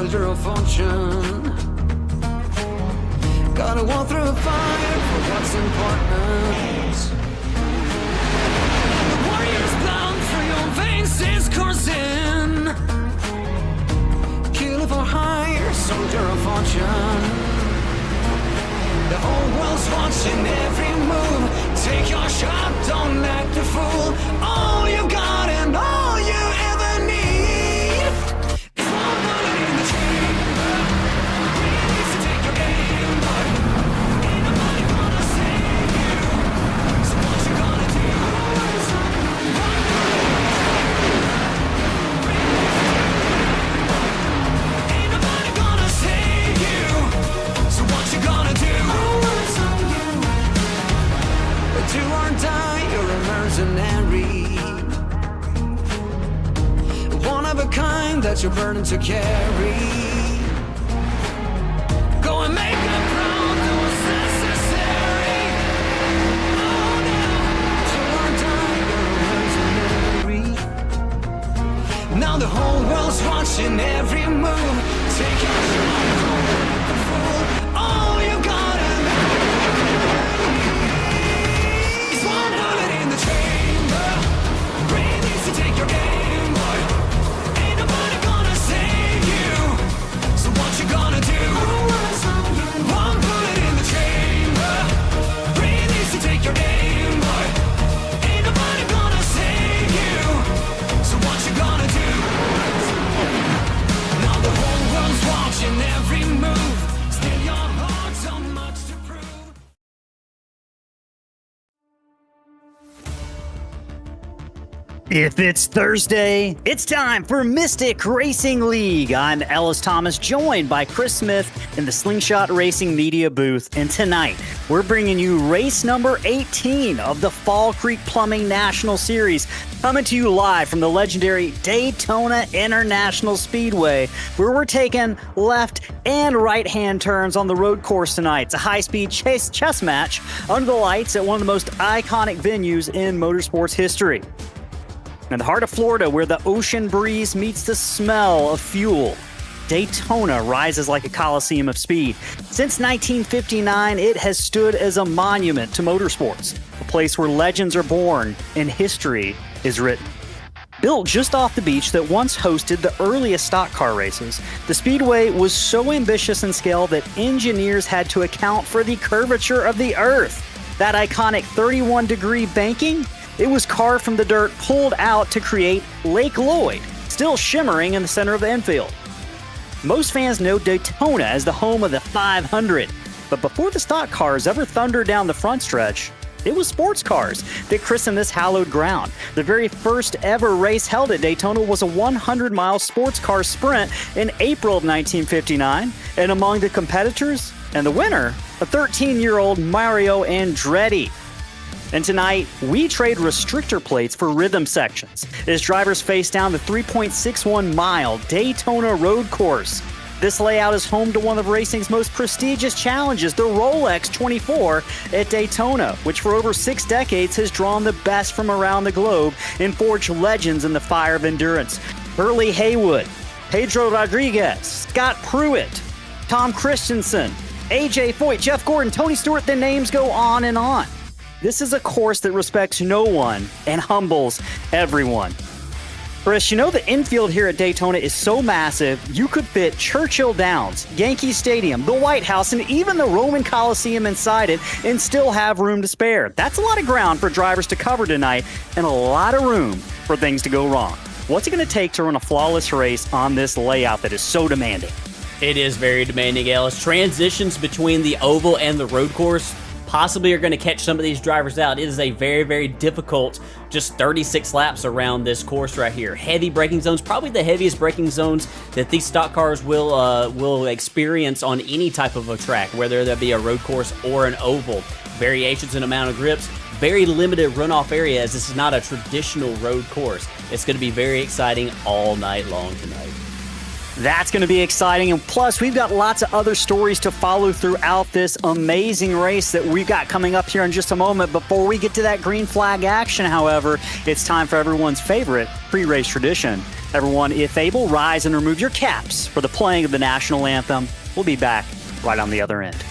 soldier of fortune. Gotta walk through fire for what's important. The warrior's blood through your veins is coursing. Kill for hire, soldier of fortune. The whole world's watching every move. Take your shot, don't act a fool. All you got and all you ever need is one bullet in the chamber. Really needs to take your game, but ain't nobody gonna save you. So what you gonna do? Ain't nobody gonna save you. So what you gonna do? Do or die, you're a mercenary. One of a kind that you're burdened to carry. Go and make them proud, do what's necessary. Oh no, do or die, you're a mercenary. Now the whole world's watching every move. Take your shot, don't act a fool. All you gotta take your game, boy. Ain't nobody gonna save you. So what you gonna do? One bullet in the chamber. Breathe easy, take your game, boy. Ain't nobody gonna save you. So what you gonna do? Now the whole world's watching every move. Still your heart so much to prove. If it's Thursday, it's time for Mystic Racing League. I'm Ellis Thomas, joined by Chris Smith in the Slingshot Racing Media booth. And tonight, we're bringing you race number 18 of the Fall Creek Plumbing National Series, coming to you live from the legendary Daytona International Speedway, where we're taking left and right-hand turns on the road course tonight. It's a high-speed chess match under the lights at one of the most iconic venues in motorsports history. In the heart of Florida, where the ocean breeze meets the smell of fuel, Daytona rises like a coliseum of speed. Since 1959, it has stood as a monument to motorsports, a place where legends are born and history is written. Built just off the beach that once hosted the earliest stock car races, the Speedway was so ambitious in scale that engineers had to account for the curvature of the Earth. That iconic 31-degree banking, it was carved from the dirt, pulled out to create Lake Lloyd, still shimmering in the center of the infield. Most fans know Daytona as the home of the 500, but before the stock cars ever thundered down the front stretch, it was sports cars that christened this hallowed ground. The very first ever race held at Daytona was a 100-mile sports car sprint in April of 1959, and among the competitors and the winner, a 13-year-old Mario Andretti. And tonight, we trade restrictor plates for rhythm sections as drivers face down the 3.61-mile Daytona Road Course. This layout is home to one of racing's most prestigious challenges, the Rolex 24 at Daytona, which for over 6 decades has drawn the best from around the globe and forged legends in the fire of endurance. Burley Haywood, Pedro Rodriguez, Scott Pruitt, Tom Christensen, AJ Foyt, Jeff Gordon, Tony Stewart, the names go on and on. This is a course that respects no one and humbles everyone. Chris, you know the infield here at Daytona is so massive, you could fit Churchill Downs, Yankee Stadium, the White House, and even the Roman Coliseum inside it and still have room to spare. That's a lot of ground for drivers to cover tonight and a lot of room for things to go wrong. What's it going to take to run a flawless race on this layout that is so demanding? It is very demanding, Ellis. Transitions between the oval and the road course possibly are going to catch some of these drivers out. It is a very, very difficult, just 36 laps around this course right here. Heavy braking zones, probably the heaviest braking zones that these stock cars will experience on any type of a track, whether that be a road course or an oval. Variations in amount of grips, very limited runoff area, as this is not a traditional road course. It's going to be very exciting all night long tonight. That's going to be exciting, and plus we've got lots of other stories to follow throughout this amazing race that we've got coming up here in just a moment. Before we get to that green flag action, however, it's time for everyone's favorite pre-race tradition, Everyone, if able, rise and remove your caps for the playing of the national anthem. We'll be back right on the other end.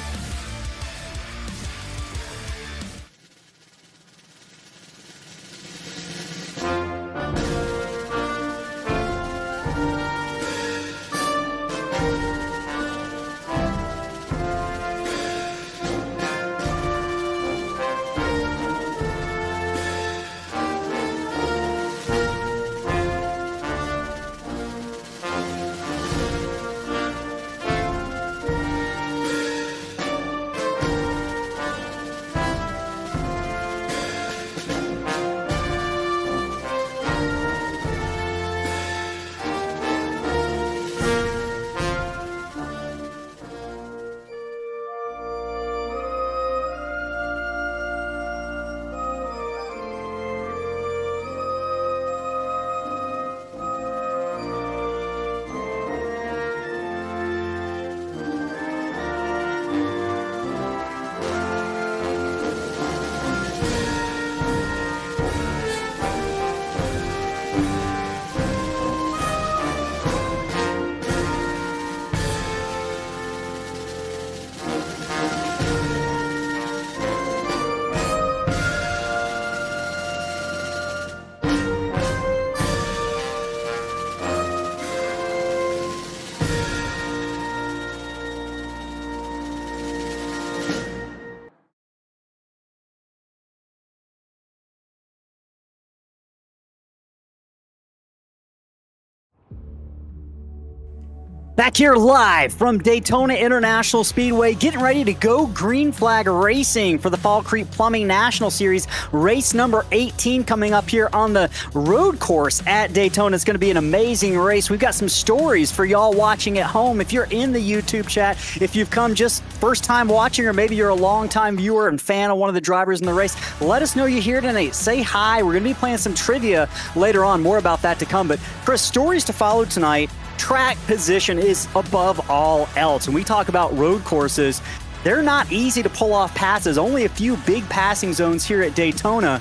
Back here live from Daytona International Speedway, getting ready to go green flag racing for the Fall Creek Plumbing National Series. Race number 18 coming up here on the road course at Daytona. It's going to be an amazing race. We've got some stories for y'all watching at home. If you're in the YouTube chat, if you've come just first time watching, or maybe you're a long time viewer and fan of one of the drivers in the race, let us know you're here tonight. Say hi. We're going to be playing some trivia later on. More about that to come. But Chris, stories to follow tonight. Track position is above all else. When we talk about road courses, they're not easy to pull off passes. Only a few big passing zones here at Daytona.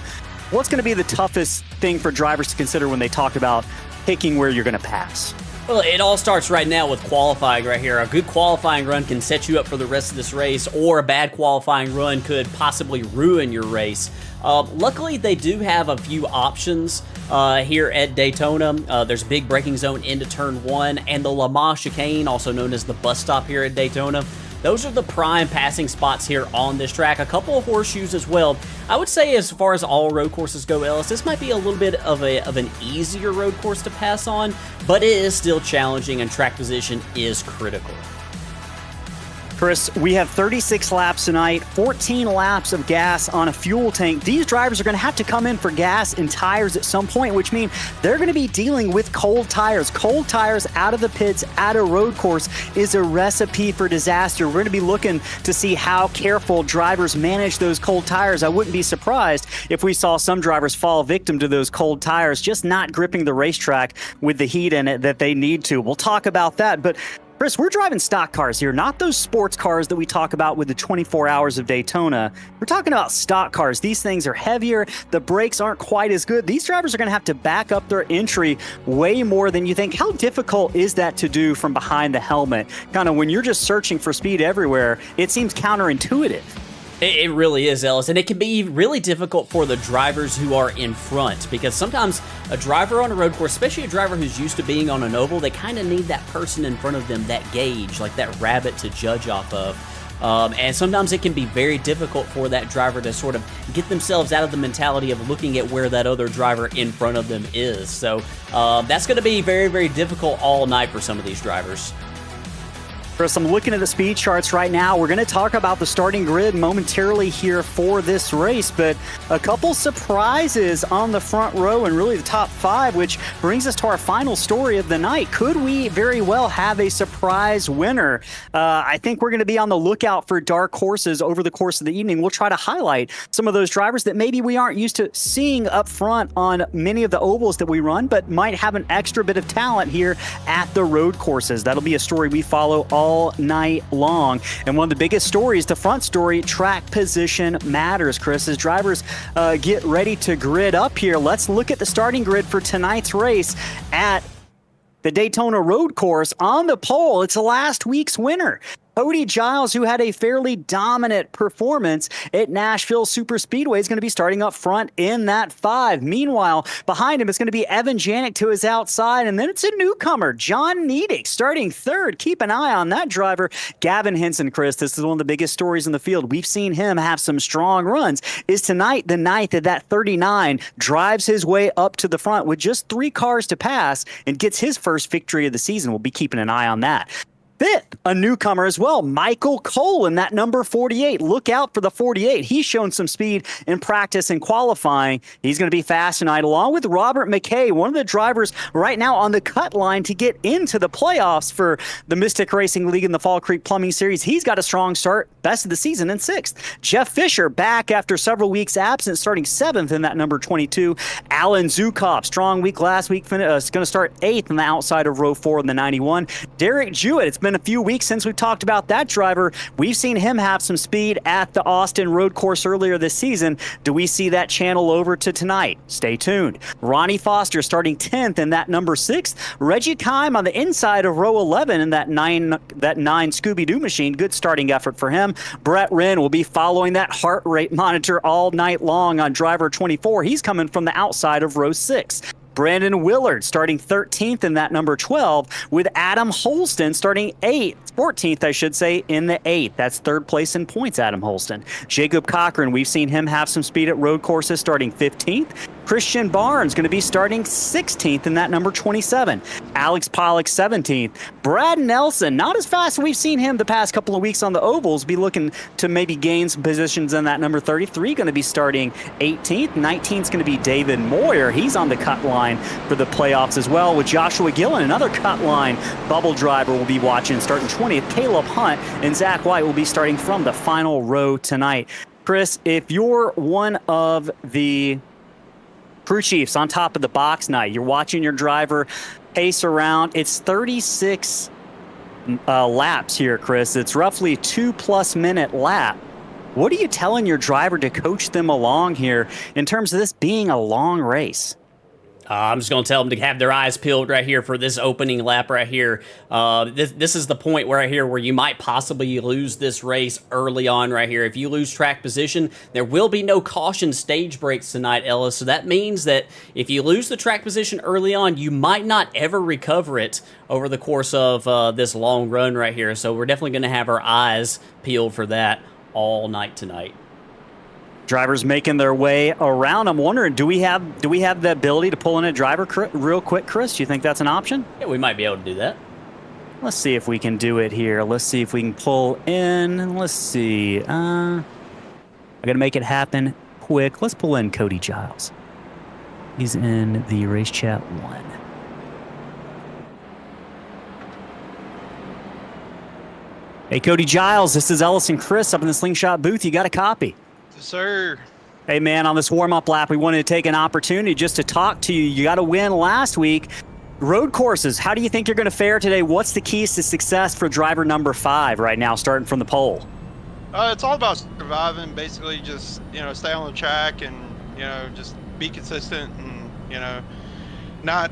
What's going to be the toughest thing for drivers to consider when they talk about picking where you're going to pass? Well, it all starts right now with qualifying right here. A good qualifying run can set you up for the rest of this race, or a bad qualifying run could possibly ruin your race. Luckily, they do have a few options here at Daytona. There's a big braking zone into Turn 1, and the Lamar chicane, also known as the bus stop here at Daytona. Those are the prime passing spots here on this track. A couple of horseshoes as well. I would say as far as all road courses go, Ellis, this might be a little bit of an easier road course to pass on, but it is still challenging, and track position is critical. Chris, we have 36 laps tonight, 14 laps of gas on a fuel tank. These drivers are going to have to come in for gas and tires at some point, which means they're going to be dealing with cold tires. Cold tires out of the pits at a road course is a recipe for disaster. We're going to be looking to see how careful drivers manage those cold tires. I wouldn't be surprised if we saw some drivers fall victim to those cold tires, just not gripping the racetrack with the heat in it that they need to. We'll talk about that, but Chris, we're driving stock cars here, not those sports cars that we talk about with the 24 hours of Daytona. We're talking about stock cars. These things are heavier. The brakes aren't quite as good. These drivers are going to have to back up their entry way more than you think. How difficult is that to do from behind the helmet? Kind of when you're just searching for speed everywhere, it seems counterintuitive. It really is, Ellis, and it can be really difficult for the drivers who are in front, because sometimes a driver on a road course, especially a driver who's used to being on an oval, they kind of need that person in front of them, that gauge, like that rabbit to judge off of. And sometimes it can be very difficult for that driver to sort of get themselves out of the mentality of looking at where that other driver in front of them is. So that's going to be very, very difficult all night for some of these drivers. Chris, I'm looking at the speed charts right now. We're going to talk about the starting grid momentarily here for this race, but a couple surprises on the front row and really the top five, which brings us to our final story of the night. Could we very well have a surprise winner? I think we're going to be on the lookout for dark horses over the course of the evening. We'll try to highlight some of those drivers that maybe we aren't used to seeing up front on many of the ovals that we run, but might have an extra bit of talent here at the road courses. That'll be a story we follow all night long. And one of the biggest stories, the front story, track position matters, Chris. As drivers get ready to grid up here, let's look at the starting grid for tonight's race at the Daytona Road Course on the pole. It's last week's winner, Cody Giles, who had a fairly dominant performance at Nashville Superspeedway, is going to be starting up front in that 5. Meanwhile, behind him is going to be Evan Janik to his outside, and then it's a newcomer, John Niedick, starting 3rd. Keep an eye on that driver, Gavin Henson. Chris, this is one of the biggest stories in the field. We've seen him have some strong runs. Is tonight the night that 39 drives his way up to the front with just 3 cars to pass and gets his first victory of the season? We'll be keeping an eye on that. 5th, a newcomer as well, Michael Cole in that number 48. Look out for the 48. He's shown some speed in practice and qualifying. He's going to be fast tonight, along with Robert McKay, one of the drivers right now on the cut line to get into the playoffs for the Mystic Racing League in the Fall Creek Plumbing Series. He's got a strong start, best of the season in 6th. Jeff Fisher back after several weeks absent, starting 7th in that number 22. Alan Zukov, strong week last week, is going to start 8th on the outside of row 4 in the 91. Derek Jewett, it's been a few weeks since we've talked about that driver. We've seen him have some speed at the Austin Road Course earlier this season. Do we see that channel over to tonight? Stay tuned. Ronnie Foster starting 10th in that number 6. Reggie Kime on the inside of row 11 in that 9 Scooby-Doo machine. Good starting effort for him. Brett Wrin will be following that heart rate monitor all night long on driver 24. He's coming from the outside of row 6. Brandon Willard starting 13th in that number 12, with Adam Holston starting 14th, I should say, in the 8th. That's 3rd place in points, Adam Holston. Jacob Cochran, we've seen him have some speed at road courses, starting 15th. Christian Barnes going to be starting 16th in that number 27. Alex Pollock 17th. Brad Nelson, not as fast as we've seen him the past couple of weeks on the ovals, be looking to maybe gain some positions in that number 33, going to be starting 18th. 19th is going to be David Moyer. He's on the cut line for the playoffs as well, with Joshua Gillen, another cut line bubble driver, will be watching starting 20th. Caleb Hunt and Zach White will be starting from the final row tonight. Chris, if you're one of the crew chiefs on top of the box night, you're watching your driver pace around. It's 36 laps here, Chris. It's roughly a 2+ minute lap. What are you telling your driver to coach them along here in terms of this being a long race? I'm just going to tell them to have their eyes peeled right here for this opening lap right here. This is the point right here where you might possibly lose this race early on right here. If you lose track position, there will be no caution stage breaks tonight, Ellis. So that means that if you lose the track position early on, you might not ever recover it over the course of this long run right here. So we're definitely going to have our eyes peeled for that all night tonight. Drivers making their way around. I'm wondering, do we have the ability to pull in a driver real quick, Chris? Do you think that's an option? Yeah, we might be able to do that. Let's see if we can do it here. Let's see if we can pull in. Let's see. I got to make it happen quick. Let's pull in Cody Giles. He's in the Race Chat 1. Hey, Cody Giles, this is Ellis and Chris up in the Slingshot booth. You got a copy? Sir. Hey, man, on this warm-up lap, we wanted to take an opportunity just to talk to you. You got a win last week. Road courses, how do you think you're going to fare today? What's the keys to success for driver number 5 right now, starting from the pole? It's all about surviving, basically just, stay on the track and, just be consistent and, not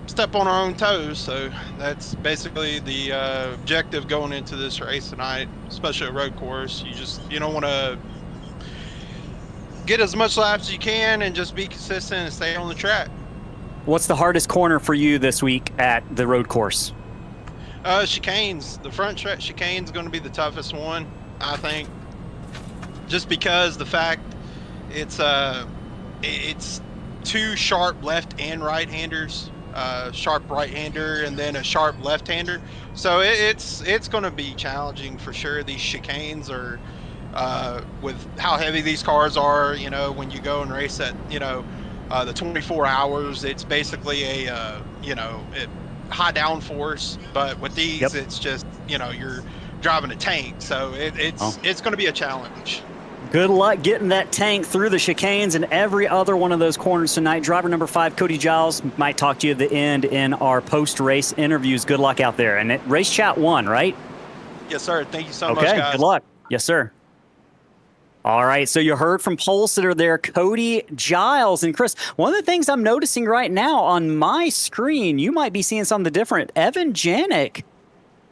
step on our own toes. So that's basically the objective going into this race tonight, especially a road course. You don't want to get as much laps as you can and just be consistent and stay on the track. What's the hardest corner for you this week at the road course? Chicanes. The front track chicane is going to be the toughest one, I think, just because the fact it's 2 sharp left and right-handers, sharp right-hander and then a sharp left-hander. So it's going to be challenging for sure. These chicanes are with how heavy these cars are, when you go and race at, the 24 hours, it's basically a, high downforce. But with these, it's just, you're driving a tank. So it's going to be a challenge. Good luck getting that tank through the chicanes and every other one of those corners tonight. Driver number 5, Cody Giles, might talk to you at the end in our post-race interviews. Good luck out there. And Race Chat 1, right? Yes, sir. Thank you so much, guys. Good luck. Yes, sir. All right, so you heard from pole sitter there, Cody Giles. And Chris, one of the things I'm noticing right now on my screen, you might be seeing something different. Evan Janik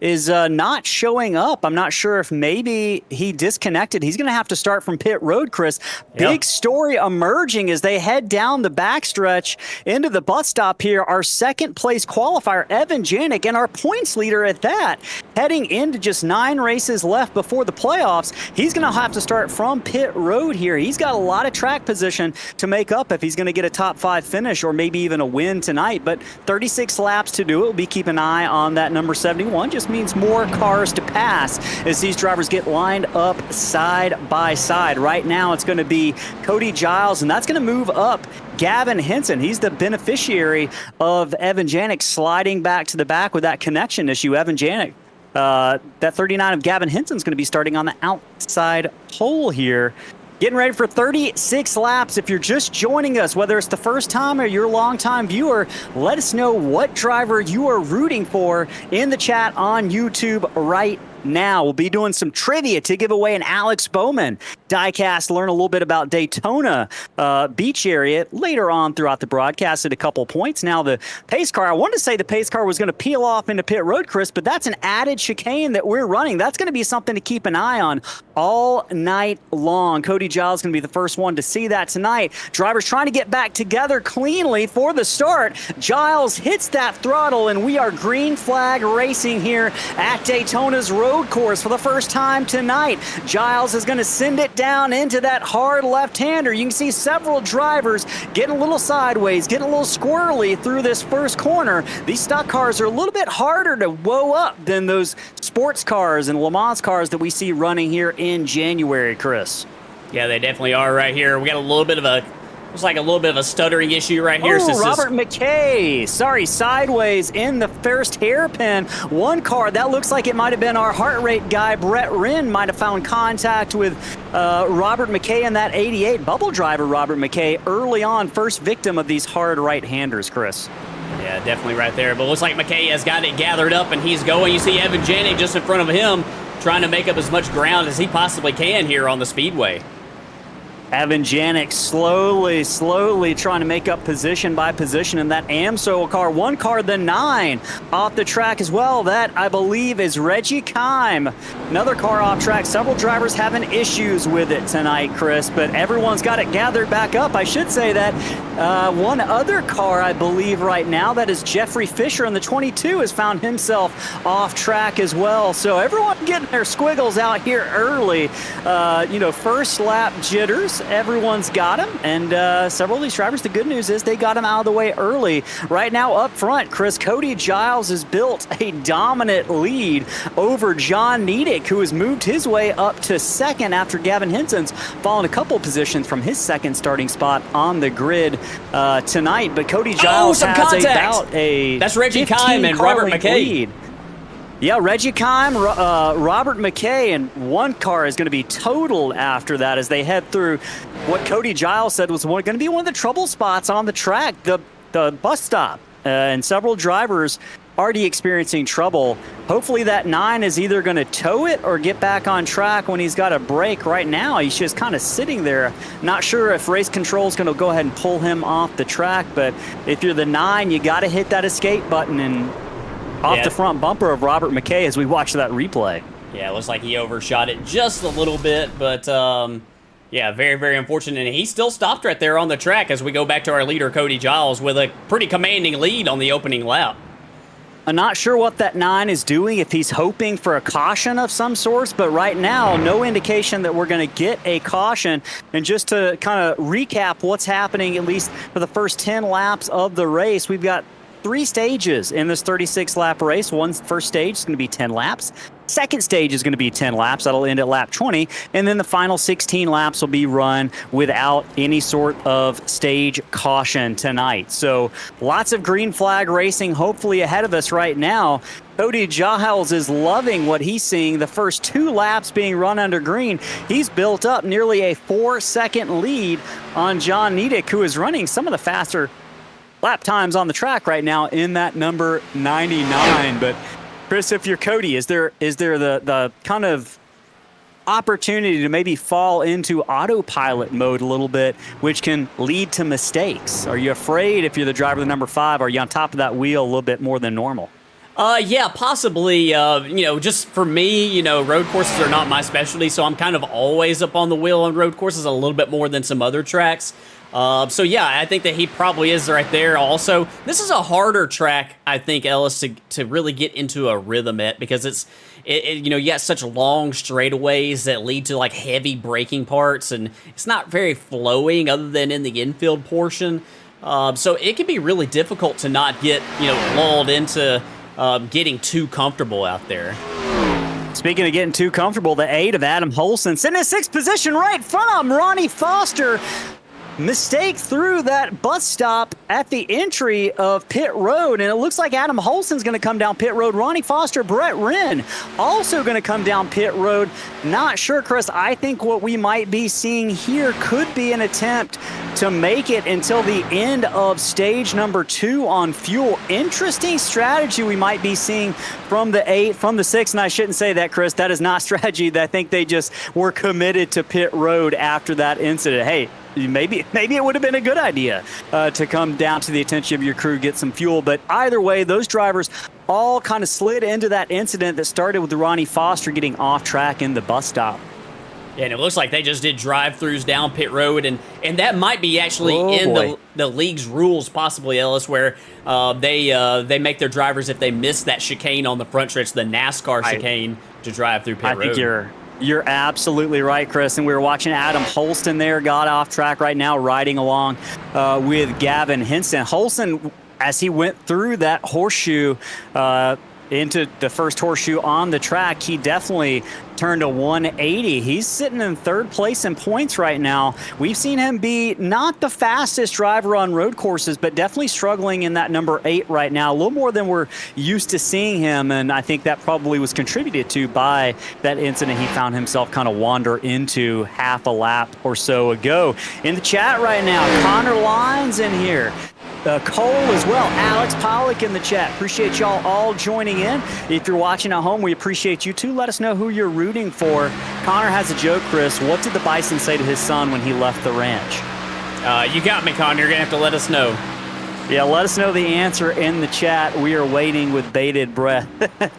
is not showing up. I'm not sure if maybe he disconnected. He's going to have to start from pit road, Chris. Big story emerging as they head down the backstretch into the bus stop here. Our second place qualifier, Evan Janik, and our points leader at that, heading into just 9 races left before the playoffs. He's going to have to start from pit road here. He's got a lot of track position to make up if he's going to get a top 5 finish or maybe even a win tonight. But 36 laps to do it. We'll be keeping an eye on that number 71. Just means more cars to pass as these drivers get lined up side by side. Right now it's going to be Cody Giles, and that's going to move up Gavin Henson. He's the beneficiary of Evan Janik sliding back to the back with that connection issue. Evan Janik, that 39 of Gavin Henson's going to be starting on the outside pole here. Getting ready for 36 laps. If you're just joining us, whether it's the first time or you're a longtime viewer, let us know what driver you are rooting for in the chat on YouTube right now. We'll be doing some trivia to give away an Alex Bowman diecast, learn a little bit about Daytona beach area later on throughout the broadcast at a couple points. Now the pace car, I wanted to say the pace car was going to peel off into pit road, Chris, but that's an added chicane that we're running. That's going to be something to keep an eye on all night long. Cody Giles is going to be the first one to see that tonight. Drivers trying to get back together cleanly for the start. Giles hits that throttle, and we are green flag racing here at Daytona's Road Course for the first time tonight. Giles is going to send it down into that hard left-hander. You can see several drivers getting a little sideways, getting a little squirrely through this first corner. These stock cars are a little bit harder to woe up than those sports cars and Le Mans cars that we see running here in January, Chris. Yeah, they definitely are right here. We got a little bit of a, looks like a little bit of a stuttering issue right here. Oh, Robert McKay. Sorry, sideways in the first hairpin. One car, that looks like it might have been our heart rate guy, Wrin, might have found contact with Robert McKay in that 88. Bubble driver Robert McKay early on, first victim of these hard right-handers, Chris. Yeah, definitely right there. But looks like McKay has got it gathered up, and he's going. You see Evan Janik just in front of him trying to make up as much ground as he possibly can here on the speedway. Evan Janik slowly trying to make up position by position in that AMSO car. One car, the 9, off the track as well. That, I believe, is Reggie Kime. Another car off track. Several drivers having issues with it tonight, Chris, but everyone's got it gathered back up. I should say that one other car, I believe, right now, that is Jeffrey Fisher in the 22, has found himself off track as well. So everyone getting their squiggles out here early. First lap jitters. Everyone's got them, and several of these drivers, the good news is they got them out of the way early. Right now up front, Chris, Cody Giles has built a dominant lead over Jonny, who has moved his way up to second after Gavin Henson's fallen a couple positions from his second starting spot on the grid tonight. But Cody Giles has about a that's Reggie Kime and Robert McKay. Lead. Yeah, Reggie Kime, Robert McKay, and one car is going to be totaled after that as they head through what Cody Giles said was going to be one of the trouble spots on the track, the bus stop. And several drivers already experiencing trouble. Hopefully that 9 is either going to tow it or get back on track when he's got a break. Right now, he's just kind of sitting there. Not sure if race control is going to go ahead and pull him off the track, but if you're the 9, you got to hit that escape button and off the front bumper of Robert McKay as we watch that replay. Yeah, it looks like he overshot it just a little bit, but yeah, very, very unfortunate. And he still stopped right there on the track as we go back to our leader, Cody Giles, with a pretty commanding lead on the opening lap. I'm not sure what that 9 is doing, if he's hoping for a caution of some sort, but right now, no indication that we're going to get a caution. And just to kind of recap what's happening, at least for the first 10 laps of the race, we've got 3 stages in this 36-lap race. First stage is going to be 10 laps. Second stage is going to be 10 laps. That'll end at lap 20. And then the final 16 laps will be run without any sort of stage caution tonight. So lots of green flag racing hopefully ahead of us right now. Cody Giles is loving what he's seeing. The first 2 laps being run under green. He's built up nearly a 4-second lead on Jonny, who is running some of the faster lap times on the track right now in that number 99. But Chris, if you're Cody, is there the kind of opportunity to maybe fall into autopilot mode a little bit, which can lead to mistakes. Are you afraid if you're the driver of the number 5? Are you on top of that wheel a little bit more than normal? Yeah, possibly. Just for me, road courses are not my specialty, so I'm kind of always up on the wheel on road courses a little bit more than some other tracks. So yeah, I think that he probably is right there. Also, this is a harder track, I think, Ellis, to really get into a rhythm at, because you got such long straightaways that lead to like heavy braking parts, and it's not very flowing other than in the infield portion. So it can be really difficult to not get lulled into getting too comfortable out there. Speaking of getting too comfortable, the 8 of Adam Holson sitting in 6th position right in front of him, Ronnie Foster. Mistake through that bus stop at the entry of pit road, and it looks like Adam Holson's going to come down pit road. Ronnie Foster, Brett Wrin also going to come down pit road. Not sure, Chris. I think what we might be seeing here could be an attempt to make it until the end of stage number 2 on fuel. Interesting strategy we might be seeing from the 8, from the 6, and I shouldn't say that, Chris. That is not strategy. I think they just were committed to pit road after that incident. Hey, maybe it would have been a good idea to come down to the attention of your crew, get some fuel. But either way, those drivers all kind of slid into that incident that started with Ronnie Foster getting off track in the bus stop. Yeah, and it looks like they just did drive-throughs down pit road, and that might be actually the league's rules, possibly, Ellis, where they make their drivers, if they miss that chicane on the front stretch, the NASCAR chicane, to drive through pit road. I think you're absolutely right, Chris. And we were watching Adam Holston there, got off track right now, riding along with Gavin Henson. Holston, as he went through that horseshoe into the first horseshoe on the track, he definitely turned a 180. He's sitting in 3rd place in points right now. We've seen him be not the fastest driver on road courses, but definitely struggling in that number 8 right now, a little more than we're used to seeing him, and I think that probably was contributed to by that incident he found himself kind of wander into half a lap or so ago. In the chat right now, Connor Lyons in here. Cole as well, Alex Pollock in the chat. Appreciate y'all all joining in. If you're watching at home, we appreciate you too. Let us know who you're rooting for. Connor has a joke, Chris. What did the Bison say to his son when he left the ranch? You got me, Connor. You're going to have to let us know. Yeah, let us know the answer in the chat. We are waiting with bated breath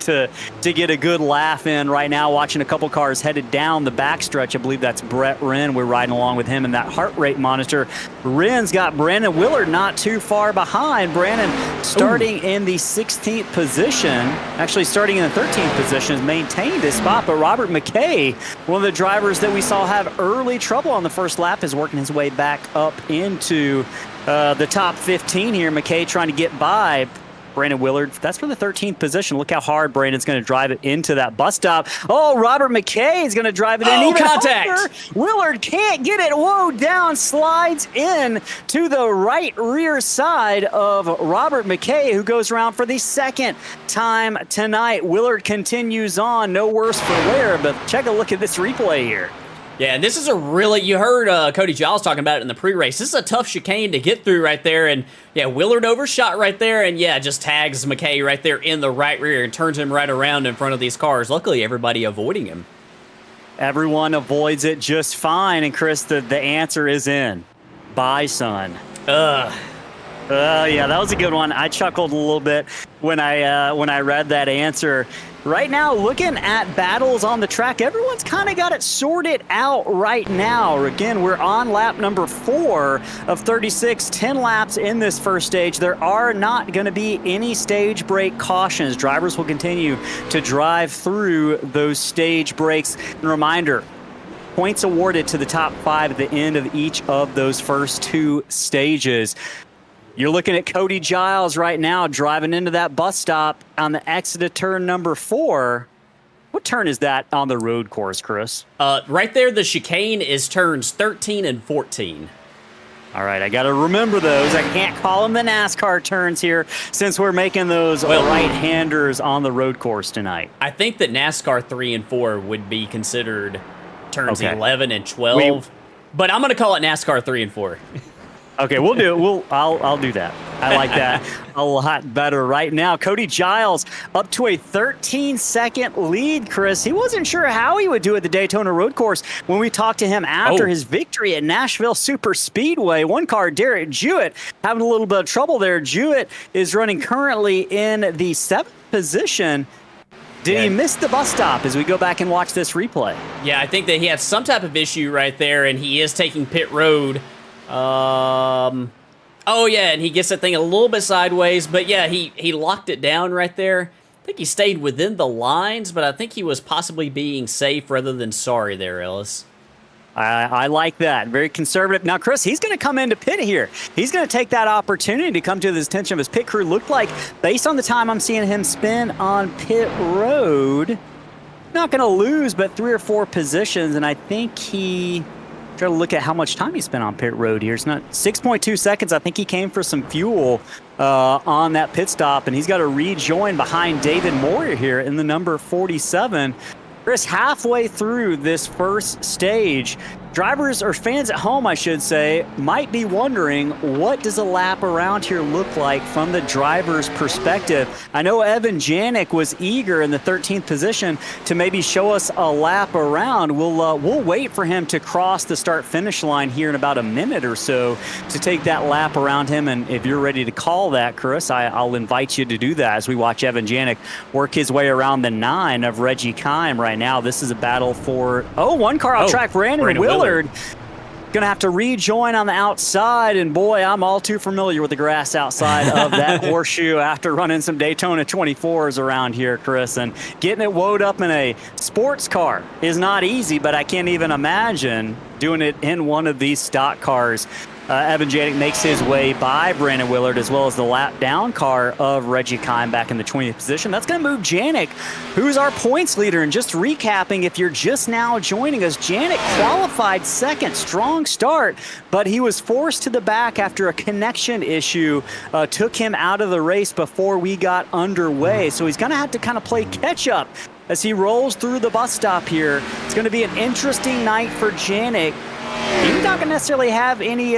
to get a good laugh in right now, watching a couple cars headed down the backstretch. I believe that's Brett Wrin. We're riding along with him in that heart rate monitor. Wrin's got Brandon Willard not too far behind. Brandon starting in the 16th position, actually starting in the 13th position, has maintained his spot. But Robert McKay, one of the drivers that we saw have early trouble on the first lap, is working his way back up into the top 15 here. McKay trying to get by Brandon Willard. That's for the 13th position. Look how hard Brandon's going to drive it into that bus stop. Oh, Robert McKay is going to drive it in. Even contact. harder. Willard can't get it. Whoa, down, slides in to the right rear side of Robert McKay, who goes around for the 2nd time tonight. Willard continues on. No worse for wear, but check a look at this replay here. Yeah, and this is you heard Cody Giles talking about it in the pre-race. This is a tough chicane to get through right there, and yeah, Willard overshot right there, and yeah, just tags McKay right there in the right rear and turns him right around in front of these cars. Luckily, everybody avoiding him. Everyone avoids it just fine, and Chris, the answer is in. Bye, son. Yeah, that was a good one. I chuckled a little bit when I read that answer. Right now, looking at battles on the track, everyone's kind of got it sorted out right now. Again, we're on lap number 4 of 36, 10 laps in this first stage. There are not going to be any stage break cautions. Drivers will continue to drive through those stage breaks. And reminder, points awarded to the top 5 at the end of each of those first 2 stages. You're looking at Cody Giles right now driving into that bus stop on the exit of turn number 4. What turn is that on the road course, Chris? Right there, the chicane is turns 13 and 14. All right, I got to remember those. I can't call them the NASCAR turns here since we're making those right-handers on the road course tonight. I think that NASCAR 3 and 4 would be considered turns 11 and 12. but I'm going to call it NASCAR 3 and 4. Okay, we'll do it. I'll do that. I like that a lot better right now. Cody Giles up to a 13-second lead, Chris. He wasn't sure how he would do at the Daytona Road Course when we talked to him after his victory at Nashville Super Speedway. One car, Derek Jewett, having a little bit of trouble there. Jewett is running currently in the 7th position. Did he miss the bus stop as we go back and watch this replay? Yeah, I think that he had some type of issue right there, and he is taking pit road. Oh, yeah, and he gets that thing a little bit sideways, but yeah, he locked it down right there. I think he stayed within the lines, but I think he was possibly being safe rather than sorry there, Ellis. I like that. Very conservative. Now, Chris, he's going to come into pit here. He's going to take that opportunity to come to the attention of his pit crew. Looked like, based on the time I'm seeing him spin on pit road, not going to lose, but 3 or 4 positions, and I think he... Try to look at how much time he spent on pit road here. It's not 6.2 seconds. I think he came for some fuel on that pit stop, and he's got to rejoin behind David Moyer here in the number 47. Chris, halfway through this first stage, drivers or fans at home, I should say, might be wondering, what does a lap around here look like from the driver's perspective? I know Evan Janik was eager in the 13th position to maybe show us a lap around. We'll wait for him to cross the start-finish line here in about a minute or so to take that lap around him. And if you're ready to call that, Chris, I'll invite you to do that as we watch Evan Janik work his way around the 9 of Reggie Kime right now. This is a battle for, one car out track, Brandon Willard. Gonna have to rejoin on the outside, and boy, I'm all too familiar with the grass outside of that horseshoe after running some Daytona 24s around here, Chris, and getting it woed up in a sports car is not easy, but I can't even imagine doing it in one of these stock cars. Evan Janik makes his way by Brandon Willard, as well as the lap down car of Reggie Kime back in the 20th position. That's going to move Janik, who's our points leader. And just recapping, if you're just now joining us, Janik qualified second, strong start, but he was forced to the back after a connection issue took him out of the race before we got underway. So he's going to have to kind of play catch up as he rolls through the bus stop here. It's going to be an interesting night for Janik. He's not going to necessarily have any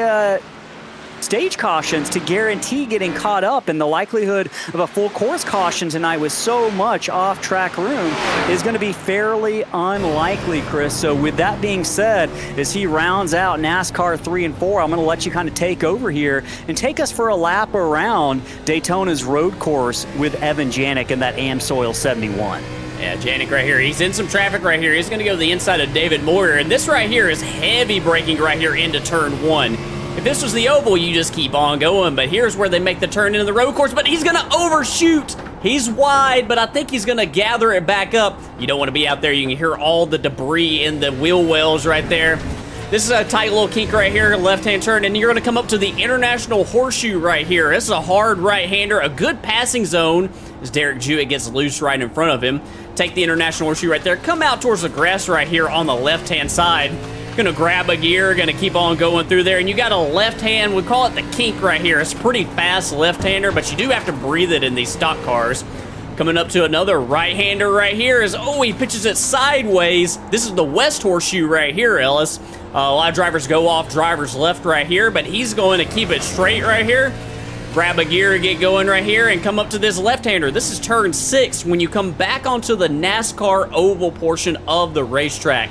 stage cautions to guarantee getting caught up, and the likelihood of a full course caution tonight with so much off-track room is going to be fairly unlikely, Chris. So with that being said, as he rounds out NASCAR 3 and 4, I'm going to let you kind of take over here and take us for a lap around Daytona's road course with Evan Janik in that AmSoil 71. Yeah, Janik right here. He's in some traffic right here. He's going to go to the inside of David Moyer. And this right here is heavy braking right here into turn 1. If this was the oval, you just keep on going. But here's where they make the turn into the road course. But he's going to overshoot. He's wide, but I think he's going to gather it back up. You don't want to be out there. You can hear all the debris in the wheel wells right there. This is a tight little kink right here, left-hand turn, and you're going to come up to the International Horseshoe right here. This is a hard right-hander, a good passing zone as Derek Jewett gets loose right in front of him. Take the International Horseshoe right there. Come out towards the grass right here on the left-hand side. Going to grab a gear, going to keep on going through there, and you got a left hand, we call it the kink right here. It's a pretty fast left-hander, but you do have to breathe it in these stock cars. Coming up to another right-hander right here is, he pitches it sideways. This is the West Horseshoe right here, Ellis. A lot of drivers go off driver's left right here, but he's going to keep it straight right here. Grab a gear, get going right here, and come up to this left-hander. This is turn 6 when you come back onto the NASCAR oval portion of the racetrack.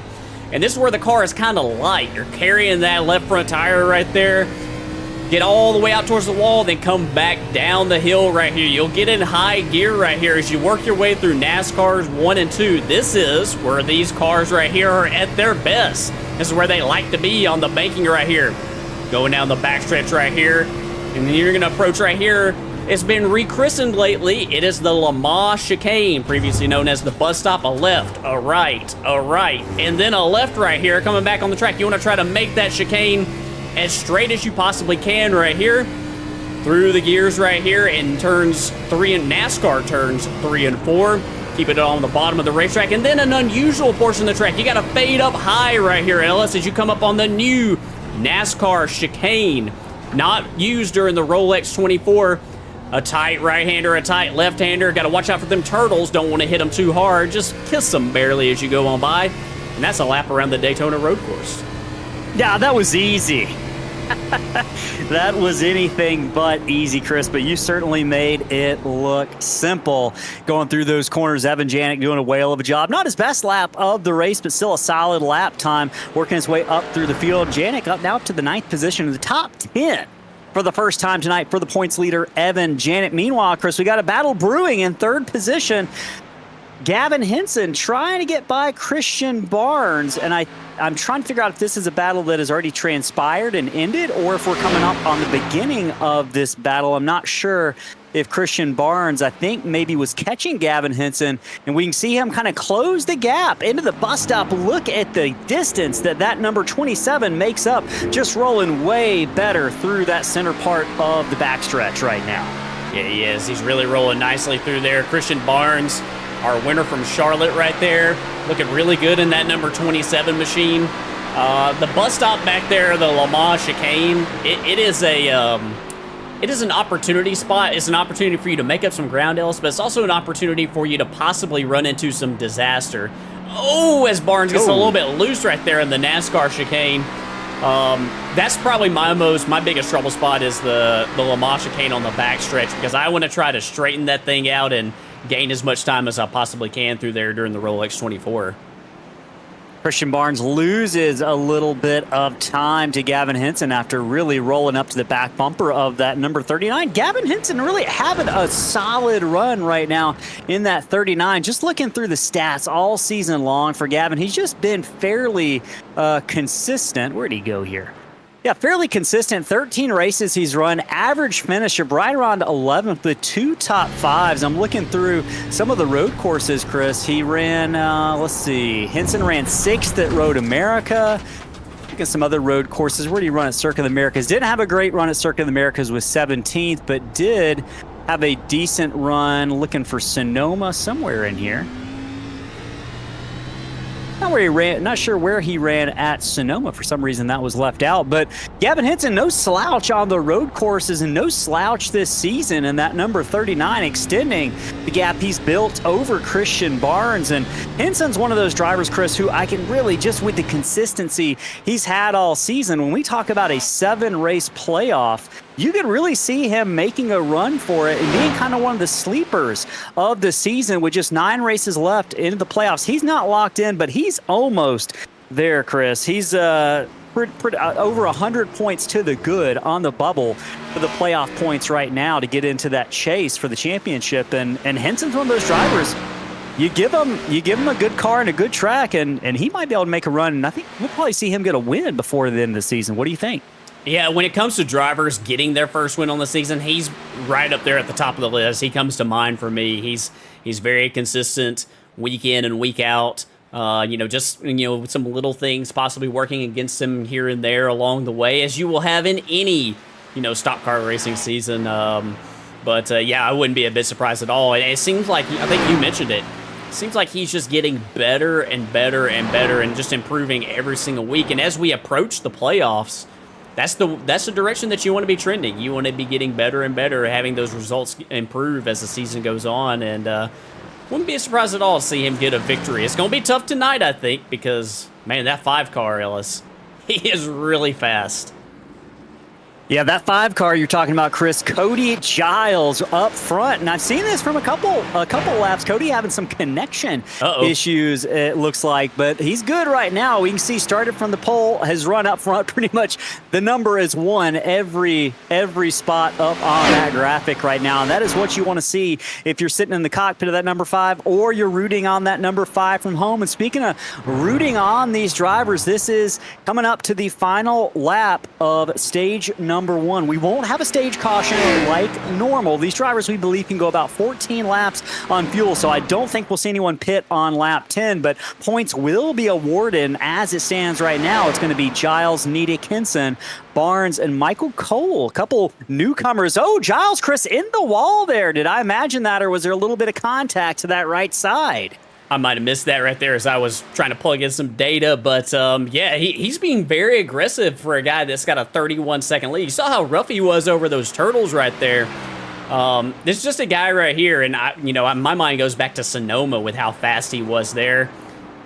And this is where the car is kind of light. You're carrying that left front tire right there. Get all the way out towards the wall, then come back down the hill right here. You'll get in high gear right here as you work your way through NASCAR's 1 and 2. This is where these cars right here are at their best. This is where they like to be on the banking right here. Going down the backstretch right here. And then you're going to approach right here. It's been rechristened lately. It is the Lamar chicane, previously known as the bus stop. A left, a right, and then a left right here coming back on the track. You want to try to make that chicane as straight as you possibly can right here. Through the gears right here in turns 3 and NASCAR turns 3 and 4. Keep it on the bottom of the racetrack. And then an unusual portion of the track. You got to fade up high right here, Ellis, as you come up on the new NASCAR chicane. Not used during the Rolex 24. A tight right-hander, a tight left-hander. Got to watch out for them turtles. Don't want to hit them too hard. Just kiss them barely as you go on by. And that's a lap around the Daytona Road Course. Yeah, that was easy. That was anything but easy, Chris, but you certainly made it look simple. Going through those corners, Evan Janik doing a whale of a job. Not his best lap of the race, but still a solid lap time, working his way up through the field. Janik up now up to the 9th position in the top 10 for the first time tonight for the points leader, Evan Janik. Meanwhile, Chris, we got a battle brewing in 3rd position. Gavin Henson trying to get by Christian Barnes, and I'm trying to figure out if this is a battle that has already transpired and ended, or if we're coming up on the beginning of this battle. I'm not sure if Christian Barnes, I think, maybe was catching Gavin Henson, and we can see him kind of close the gap into the bus stop. Look at the distance that number 27 makes up, just rolling way better through that center part of the backstretch right now. Yeah, he is. He's really rolling nicely through there. Christian Barnes, our winner from Charlotte right there, looking really good in that number 27 machine. The bus stop back there, the Le Mans chicane, it is an opportunity spot. It's an opportunity for you to make up some ground, Ellis, but it's also an opportunity for you to possibly run into some disaster. Oh, as Barnes gets a little bit loose right there in the NASCAR chicane. That's probably my biggest trouble spot is the Le Mans chicane on the backstretch, because I want to try to straighten that thing out and gain as much time as I possibly can through there during the Rolex 24. Christian Barnes loses a little bit of time to Gavin Henson after really rolling up to the back bumper of that number 39. Gavin Henson really having a solid run right now in that 39. Just looking through the stats all season long for Gavin, he's just been fairly consistent. Where'd he go here? Yeah, fairly consistent. 13 races he's run. Average finish of right around 11th with 2 top 5s. I'm looking through some of the road courses, Chris. He ran, let's see, Henson ran 6th at Road America. Look at some other road courses. Where did he run at Circuit of the Americas? Didn't have a great run at Circuit of the Americas with 17th, but did have a decent run looking for Sonoma somewhere in here. Not sure where he ran at Sonoma. For some reason, that was left out. But Gavin Henson, no slouch on the road courses and no slouch this season. And that number 39 extending the gap he's built over Christian Barnes. And Henson's one of those drivers, Chris, who I can really, just with the consistency he's had all season, when we talk about a 7-race playoff, you could really see him making a run for it and being kind of one of the sleepers of the season with just 9 races left into the playoffs. He's not locked in, but he's almost there, Chris. He's over 100 points to the good on the bubble for the playoff points right now to get into that chase for the championship. And Henson's one of those drivers. You give him a good car and a good track, and he might be able to make a run. And I think we'll probably see him get a win before the end of the season. What do you think? Yeah, when it comes to drivers getting their first win on the season, he's right up there at the top of the list. He comes to mind for me. He's very consistent week in and week out. With some little things possibly working against him here and there along the way, as you will have in any, stock car racing season. I wouldn't be a bit surprised at all. And it seems like, I think you mentioned it, seems like he's just getting better and better and better and just improving every single week. And as we approach the playoffs, that's the direction that you want to be trending. You want to be getting better and better, having those results improve as the season goes on, and wouldn't be surprised at all to see him get a victory. It's going to be tough tonight, I think, because, man, that 5 car, Ellis, he is really fast. Yeah, that 5 car you're talking about, Chris, Cody Giles up front. And I've seen this from a couple laps. Cody having some connection issues, it looks like, but he's good right now. We can see started from the pole, has run up front pretty much. The number is 1 every spot up on that graphic right now. And that is what you want to see if you're sitting in the cockpit of that number 5 or you're rooting on that number 5 from home. And speaking of rooting on these drivers, this is coming up to the final lap of stage number 1. We won't have a stage caution like normal. These drivers, we believe, can go about 14 laps on fuel, so I don't think we'll see anyone pit on lap 10, but points will be awarded. And as it stands right now, it's going to be Giles, Nedick, Henson, Barnes, and Michael Cole. A couple newcomers. Oh, Giles, Chris, in the wall there. Did I imagine that, or was there a little bit of contact to that right side? I might have missed that right there as I was trying to plug in some data, but he's being very aggressive for a guy that's got a 31-second lead. You saw how rough he was over those turtles right there. This is just a guy right here, and my mind goes back to Sonoma with how fast he was there.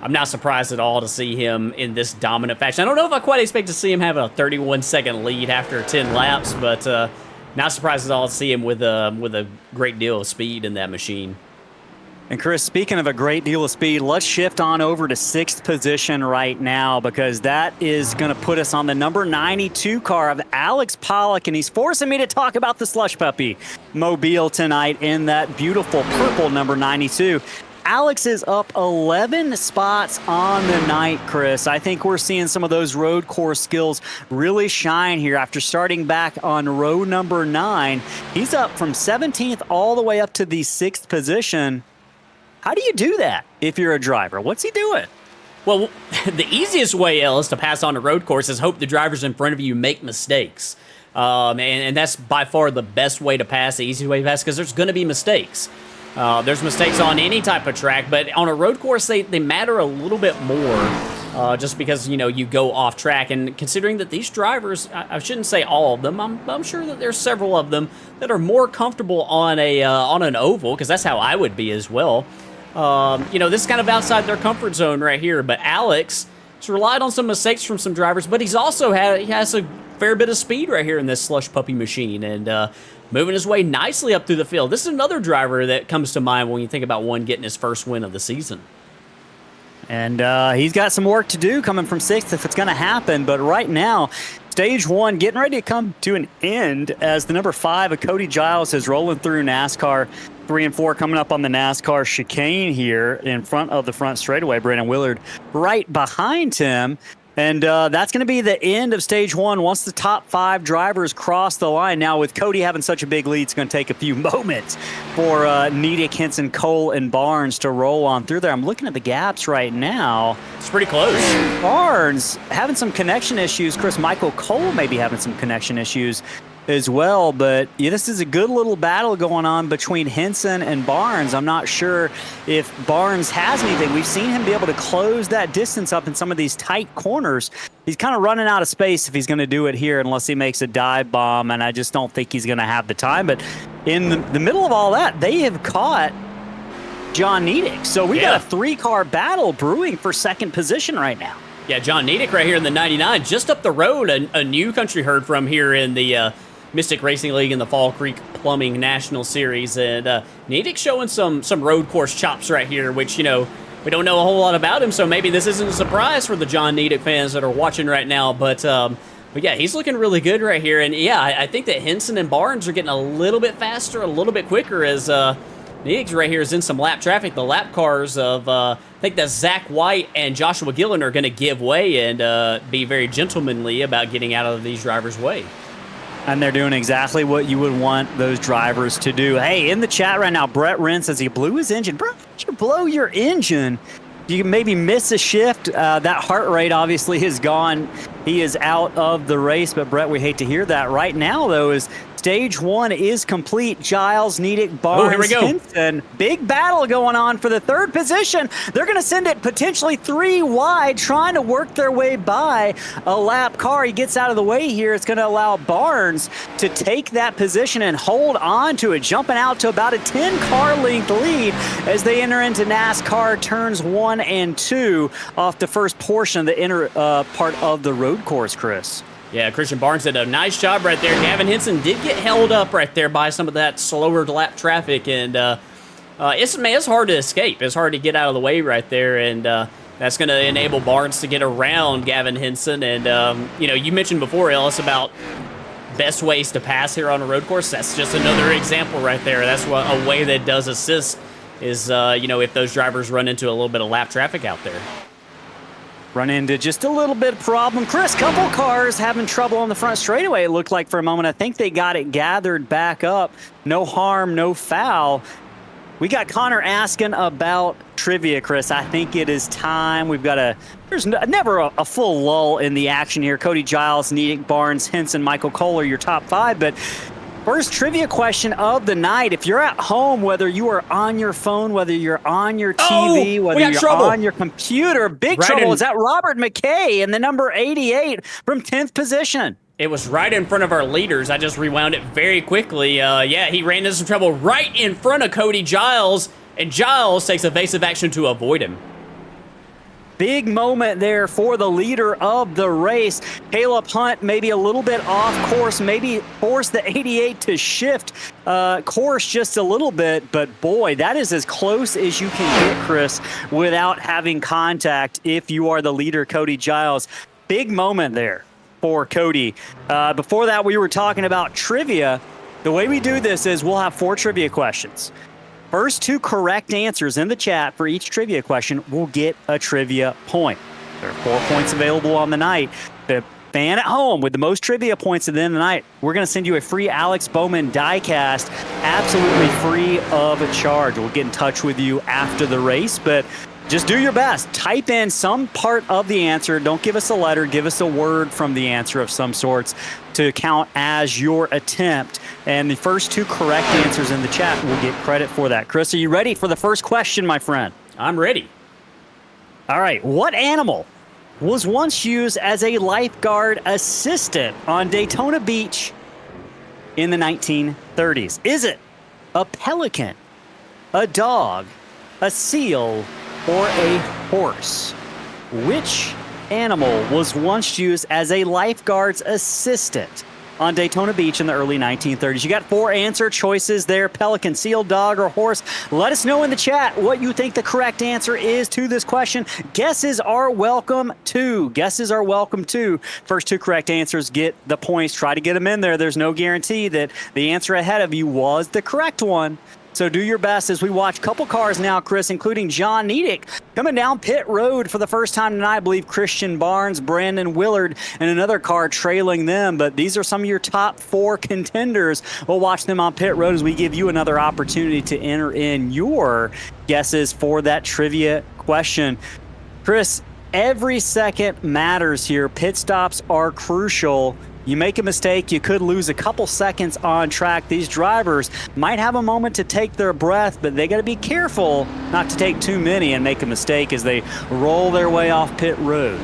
I'm not surprised at all to see him in this dominant fashion. I don't know if I quite expect to see him have a 31-second lead after 10 laps, but not surprised at all to see him with a great deal of speed in that machine. And Chris, speaking of a great deal of speed, let's shift on over to 6th position right now, because that is going to put us on the number 92 car of Alex Pollock, and he's forcing me to talk about the Slush Puppy Mobile tonight in that beautiful purple number 92. Alex is up 11 spots on the night, Chris. I think we're seeing some of those road course skills really shine here after starting back on row number 9. He's up from 17th all the way up to the 6th position. How do you do that if you're a driver? What's he doing? Well, the easiest way, Ellis, to pass on a road course is hope the drivers in front of you make mistakes. And that's by far the best way to pass, the easiest way to pass, because there's going to be mistakes. There's mistakes on any type of track, but on a road course, they matter a little bit more just because, you go off track. And considering that these drivers, I shouldn't say all of them, I'm sure that there's several of them that are more comfortable on an oval, because that's how I would be as well. This is kind of outside their comfort zone right here, but Alex has relied on some mistakes from some drivers, but he has a fair bit of speed right here in this Slush Puppy machine, and moving his way nicely up through the field. This is another driver that comes to mind when you think about one getting his first win of the season. And he's got some work to do coming from 6th if it's going to happen, but right now, Stage 1 getting ready to come to an end as the number 5 of Cody Giles is rolling through NASCAR. 3 and 4 coming up on the NASCAR chicane here in front of the front straightaway. Brandon Willard right behind him. And that's going to be the end of Stage 1 once the top 5 drivers cross the line. Now, with Cody having such a big lead, it's going to take a few moments for Nedick, Henson, Cole, and Barnes to roll on through there. I'm looking at the gaps right now. It's pretty close. Barnes having some connection issues. Michael Cole may be having some connection issues as well, but yeah, this is a good little battle going on between Henson and Barnes. I'm not sure if Barnes has anything. We've seen him be able to close that distance up in some of these tight corners. He's kind of running out of space if he's going to do it here unless he makes a dive bomb, and I just don't think he's going to have the time. But in the middle of all that, they have caught John Nedick. So we got a 3-car battle brewing for 2nd position right now. Yeah, John Nedick right here in the 99, just up the road, a new country heard from here in the Mystic Racing League in the Fall Creek Plumbing National Series, and Nedick showing some road course chops right here, which, we don't know a whole lot about him, so maybe this isn't a surprise for the John Nedick fans that are watching right now, but yeah, he's looking really good right here, and yeah, I think that Henson and Barnes are getting a little bit faster, a little bit quicker as Nedick right here is in some lap traffic. The lap cars of, I think that Zach White and Joshua Gillen are going to give way and be very gentlemanly about getting out of these drivers' way. And they're doing exactly what you would want those drivers to do. Hey, in the chat right now, Brett Wrin says he blew his engine. Bro, did you blow your engine? You can maybe miss a shift. That heart rate obviously is gone. He is out of the race, but Brett, we hate to hear that. Right now, though, is Stage 1 is complete. Giles, Nedick, Barnes, Henson. Big battle going on for the 3rd position. They're going to send it potentially 3 wide, trying to work their way by a lap car. He gets out of the way here. It's going to allow Barnes to take that position and hold on to it, jumping out to about a 10-car length lead as they enter into NASCAR turns 1 and 2 off the first portion of the inner part of the road course, Chris. Yeah, Christian Barnes did a nice job right there. Gavin Henson did get held up right there by some of that slower lap traffic, and it's hard to escape. It's hard to get out of the way right there, and that's going to enable Barnes to get around Gavin Henson. And, you mentioned before, Ellis, about best ways to pass here on a road course. That's just another example right there. That's what a way that does assist is, if those drivers run into a little bit of lap traffic out there. Run into just a little bit of problem. Chris, couple cars having trouble on the front straightaway, it looked like for a moment. I think they got it gathered back up. No harm, no foul. We got Connor asking about trivia, Chris. I think it is time. There's never a full lull in the action here. Cody Giles, Nedick, Barnes, Henson, Michael Cole are your top 5, but first trivia question of the night. If you're at home, whether you are on your phone, whether you're on your TV, whether you're on your computer, big trouble. Is that Robert McKay in the number 88 from 10th position? It was right in front of our leaders. I just rewound it very quickly. He ran into some trouble right in front of Cody Giles, and Giles takes evasive action to avoid him. Big moment there for the leader of the race. Caleb Hunt maybe a little bit off course, maybe forced the 88 to shift course just a little bit, but boy, that is as close as you can get, Chris, without having contact if you are the leader, Cody Giles. Big moment there for Cody. Before that, we were talking about trivia. The way we do this is we'll have 4 trivia questions. First 2 correct answers in the chat for each trivia question will get a trivia point. There are 4 points available on the night. The fan at home with the most trivia points at the end of the night, we're going to send you a free Alex Bowman diecast, absolutely free of charge. We'll get in touch with you after the race, but just do your best. Type in some part of the answer. Don't give us a letter. Give us a word from the answer of some sorts to count as your attempt. And the first 2 correct answers in the chat will get credit for that. Chris, are you ready for the first question, my friend? I'm ready. All right. What animal was once used as a lifeguard assistant on Daytona Beach in the 1930s? Is it a pelican, a dog, a seal, or a horse? Which animal was once used as a lifeguard's assistant on Daytona Beach in the early 1930s? You got 4 answer choices there: pelican, seal, dog, or horse. Let us know in the chat what you think the correct answer is to this question. Guesses are welcome too. Guesses are welcome too. First 2 correct answers get the points. Try to get them in there. There's no guarantee that the answer ahead of you was the correct one. So do your best as we watch a couple cars now, Chris, including John Nedick coming down pit road for the first time tonight. I believe Christian Barnes, Brandon Willard, and another car trailing them. But these are some of your top 4 contenders. We'll watch them on pit road as we give you another opportunity to enter in your guesses for that trivia question. Chris, every second matters here. Pit stops are crucial. You make a mistake, you could lose a couple seconds on track. These drivers might have a moment to take their breath, but they got to be careful not to take too many and make a mistake as they roll their way off pit road.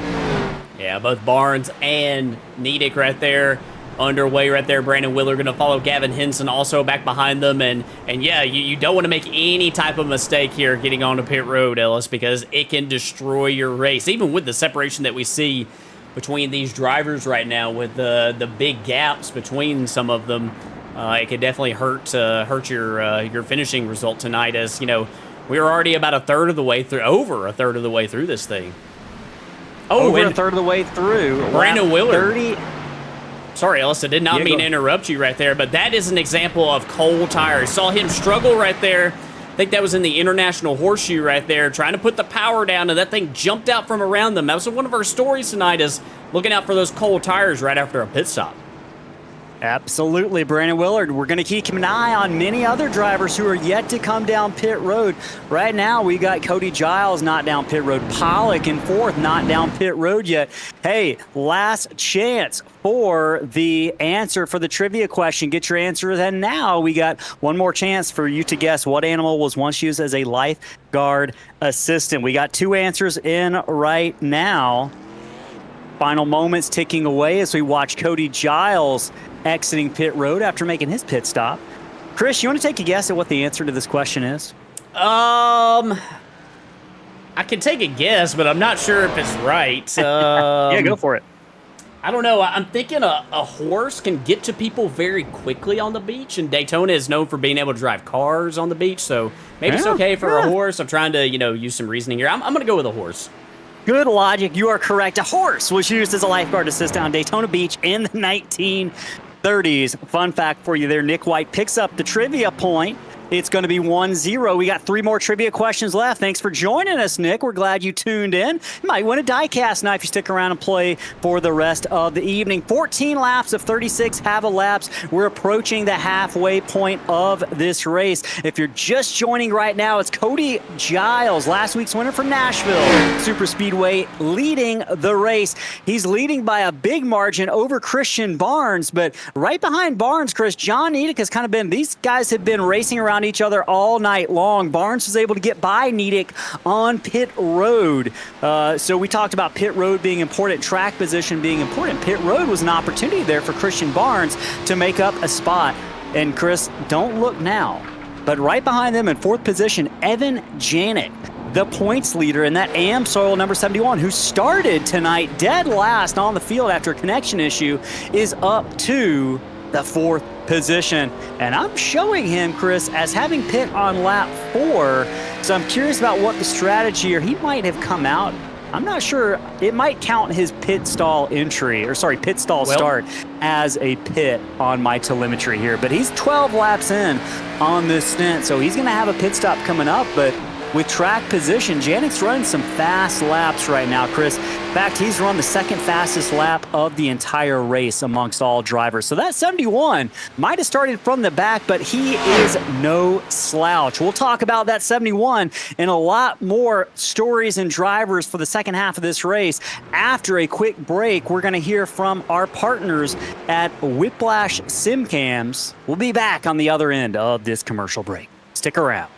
Yeah, both Barnes and Nedick right there, underway right there. Brandon Willard going to follow Gavin Henson also back behind them. And yeah, you don't want to make any type of mistake here getting onto pit road, Ellis, because it can destroy your race. Even with the separation that we see between these drivers right now, with the big gaps between some of them, it could definitely hurt your finishing result tonight. As you know, we're already about over a third of the way through this thing. Over a third of the way through. Brandon Willard. 30. Sorry, Ellis, I did not mean to interrupt you right there, but that is an example of cold tires. Saw him struggle right there. I think that was in the International Horseshoe right there, trying to put the power down, and that thing jumped out from around them. That was one of our stories tonight, is looking out for those cold tires right after a pit stop. Absolutely, Brandon Willard. We're going to keep an eye on many other drivers who are yet to come down pit road. Right now, we got Cody Giles not down pit road. Pollock in 4th, not down pit road yet. Hey, last chance for the answer for the trivia question. Get your answers, and now we got one more chance for you to guess what animal was once used as a lifeguard assistant. We got 2 answers in right now. Final moments ticking away as we watch Cody Giles exiting pit road after making his pit stop. Chris, you want to take a guess at what the answer to this question is? I can take a guess, but I'm not sure if it's right. Yeah, go for it. I don't know. I'm thinking a horse can get to people very quickly on the beach, and Daytona is known for being able to drive cars on the beach, so maybe it's okay for a horse. I'm trying to, use some reasoning here. I'm going to go with a horse. Good logic. You are correct. A horse was used as a lifeguard assistant on Daytona Beach in the 1930s. Fun fact for you there. Nick White picks up the trivia point. It's going to be 1-0. We got 3 more trivia questions left. Thanks for joining us, Nick. We're glad you tuned in. You might win a diecast now if you stick around and play for the rest of the evening. 14 laps of 36 laps. We're approaching the halfway point of this race. If you're just joining right now, it's Cody Giles, last week's winner from Nashville Super Speedway, leading the race. He's leading by a big margin over Christian Barnes, but right behind Barnes, Chris, John Nedick has kind of been, these guys have been racing around each other all night long. Barnes was able to get by Nedick on pit road. So we talked about pit road being important, track position being important. Pit road was an opportunity there for Christian Barnes to make up a spot. And Chris, don't look now, but right behind them in 4th position, Evan Janet. the points leader in that AmSoil number 71, who started tonight dead last on the field after a connection issue, is up to the 4th position. And I'm showing him, Chris, as having pit on lap 4. So I'm curious about what the strategy, or he might have come out. I'm not sure. It might count his pit stall entry, or sorry, pit stall start as a pit on my telemetry here. But he's 12 laps in on this stint, so he's going to have a pit stop coming up. But with track position, Janek's running some fast laps right now, Chris. In fact, he's run the 2nd fastest lap of the entire race amongst all drivers. So that 71 might have started from the back, but he is no slouch. We'll talk about that 71 and a lot more stories and drivers for the second half of this race. After a quick break, we're going to hear from our partners at Whiplash SimCams. We'll be back on the other end of this commercial break. Stick around.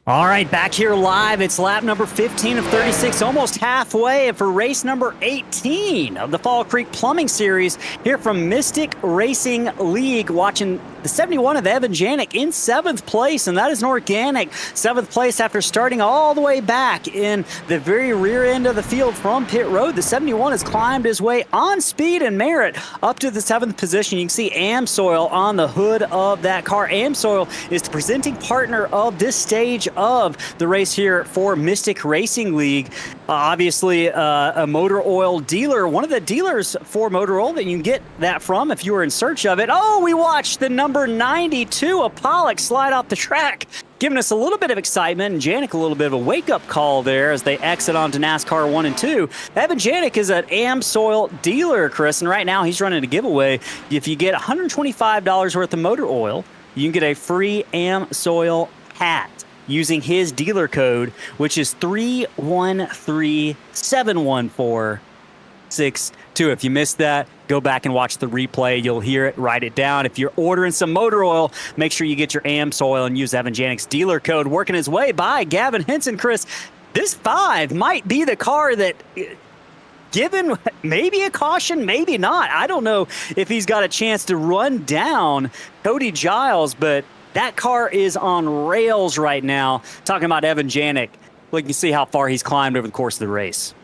All right, back here live. It's lap number 15 of 36, almost halfway for race number 18 of the Fall Creek Plumbing Series here from Mystic Racing League. Watching the 71 of Evan Janik in 7th place, and that is an organic 7th place after starting all the way back in the very rear end of the field from pit road. The 71 has climbed his way on speed and merit up to the 7th position. You can see AmSoil on the hood of that car. AmSoil is the presenting partner of this stage of the race here for Mystic Racing League. Obviously, a motor oil dealer, one of the dealers for motor oil that you can get that from if you were in search of it. Oh, we watched the number 92 Apolloc slide off the track, giving us a little bit of excitement, and Janik a little bit of a wake-up call there as they exit onto NASCAR 1 and 2. Evan Janik is an AmSoil dealer, Chris, and right now he's running a giveaway. If you get $125 worth of motor oil, you can get a free AmSoil hat using his dealer code, which is 31371462. If you missed that, go back and watch the replay. You'll hear it. Write it down. If you're ordering some motor oil, make sure you get your AmSoil and use Evan Janik's dealer code. Working his way by Gavin Henson. Chris, this 5 might be the car that, given maybe a caution, maybe not. I don't know if he's got a chance to run down Cody Giles, but that car is on rails right now. Talking about Evan Janik, look, you see how far he's climbed over the course of the race.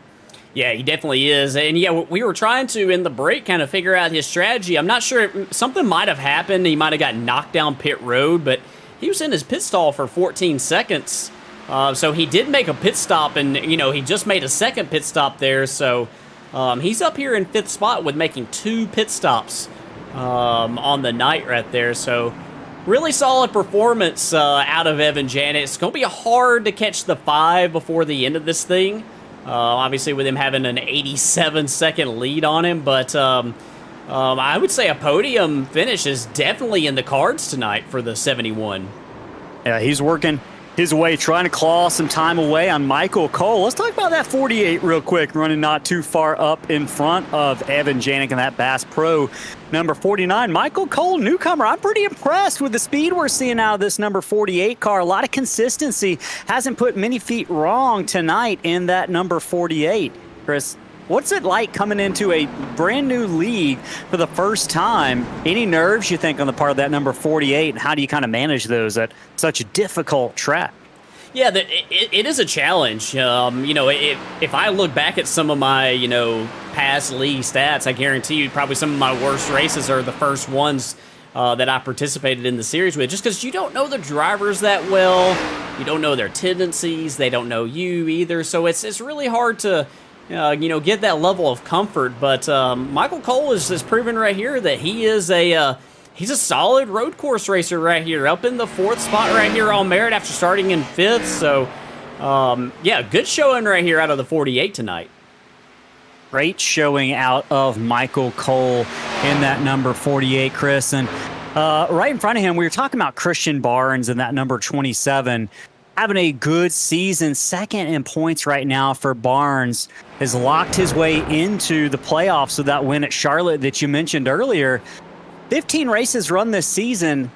Yeah, he definitely is. And yeah, we were trying to, in the break, kind of figure out his strategy. I'm not sure. Something might have happened. He might have got knocked down pit road, but he was in his pit stall for 14 seconds. So he did make a pit stop, and, you know, he just made a second pit stop there. So he's up here in 5th spot with making 2 pit stops on the night right there. So really solid performance out of Evan Janik. It's going to be hard to catch the 5 before the end of this thing. Obviously, with him having an 87-second lead on him. But I would say a podium finish is definitely in the cards tonight for the 71. Yeah, he's working his way, trying to claw some time away on Michael Cole. Let's talk about that 48 real quick, running not too far up in front of Evan Janik and that Bass Pro number 49. Michael Cole, newcomer. I'm pretty impressed with the speed we're seeing out of this number 48 car. A lot of consistency. Hasn't put many feet wrong tonight in that number 48. Chris, what's it like coming into a brand new league for the first time? Any nerves, you think, on the part of that number 48, and how do you kind of manage those at such a difficult track? Yeah, it is a challenge. If I look back at some of my, past league stats, I guarantee you probably some of my worst races are the first ones that I participated in the series with, just because you don't know the drivers that well. You don't know their tendencies. They don't know you either. So it's really hard to, get that level of comfort. But Michael Cole has proven right here that he is he's a solid road course racer right here, up in the 4th spot right here on merit after starting in 5th. So, good showing right here out of the 48 tonight. Great showing out of Michael Cole in that number 48, Chris. And right in front of him, we were talking about Christian Barnes and that number 27. Having a good season, second in points right now for Barnes, has locked his way into the playoffs with that win at Charlotte that you mentioned earlier. 15 races run this season,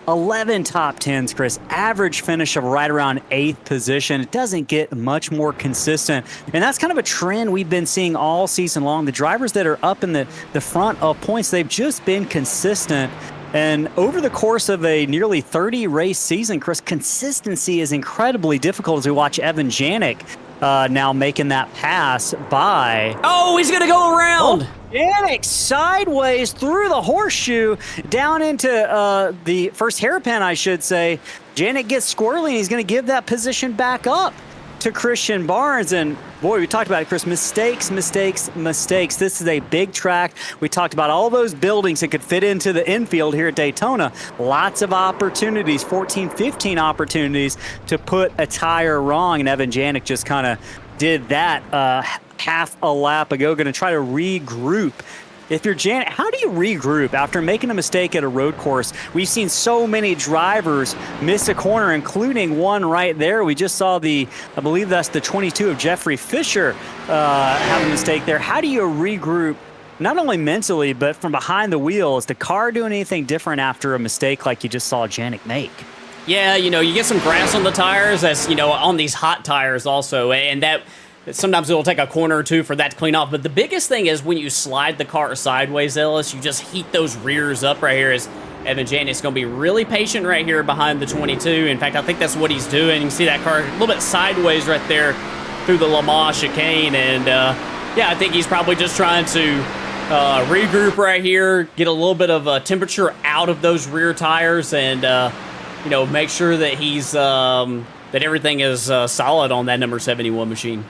11 top 10s, Chris. Average finish of right around 8th position. It doesn't get much more consistent. And that's kind of a trend we've been seeing all season long. The drivers that are up in the front of points, they've just been consistent. And over the course of a nearly 30-race season, Chris, consistency is incredibly difficult as we watch Evan Janik now making that pass by... Oh, he's going to go around! Janik sideways through the horseshoe down into the first hairpin, I should say. Janik gets squirrely, and he's going to give that position back up to Christian Barnes. And boy, we talked about it, Chris. Mistakes. This is a big track. We talked about all those buildings that could fit into the infield here at Daytona. Lots of opportunities, 14, 15 opportunities to put a tire wrong. And Evan Janik just kind of did that half a lap ago. Going to try to regroup. If you're Janik, how do you regroup after making a mistake at a road course? We've seen so many drivers miss a corner, including one right there. We just saw I believe that's the 22 of Jeffrey Fisher have a mistake there. How do you regroup, not only mentally, but from behind the wheel? Is the car doing anything different after a mistake like you just saw Janik make? Yeah, you get some grass on the tires, that's, on these hot tires also, and that... Sometimes it'll take a corner or two for that to clean off. But the biggest thing is when you slide the car sideways, Ellis, you just heat those rears up right here. As Evan Janik's going to be really patient right here behind the 22. In fact, I think that's what he's doing. You can see that car a little bit sideways right there through the Lamar chicane. And, I think he's probably just trying to regroup right here, get a little bit of temperature out of those rear tires, and, make sure that he's that everything is solid on that number 71 machine.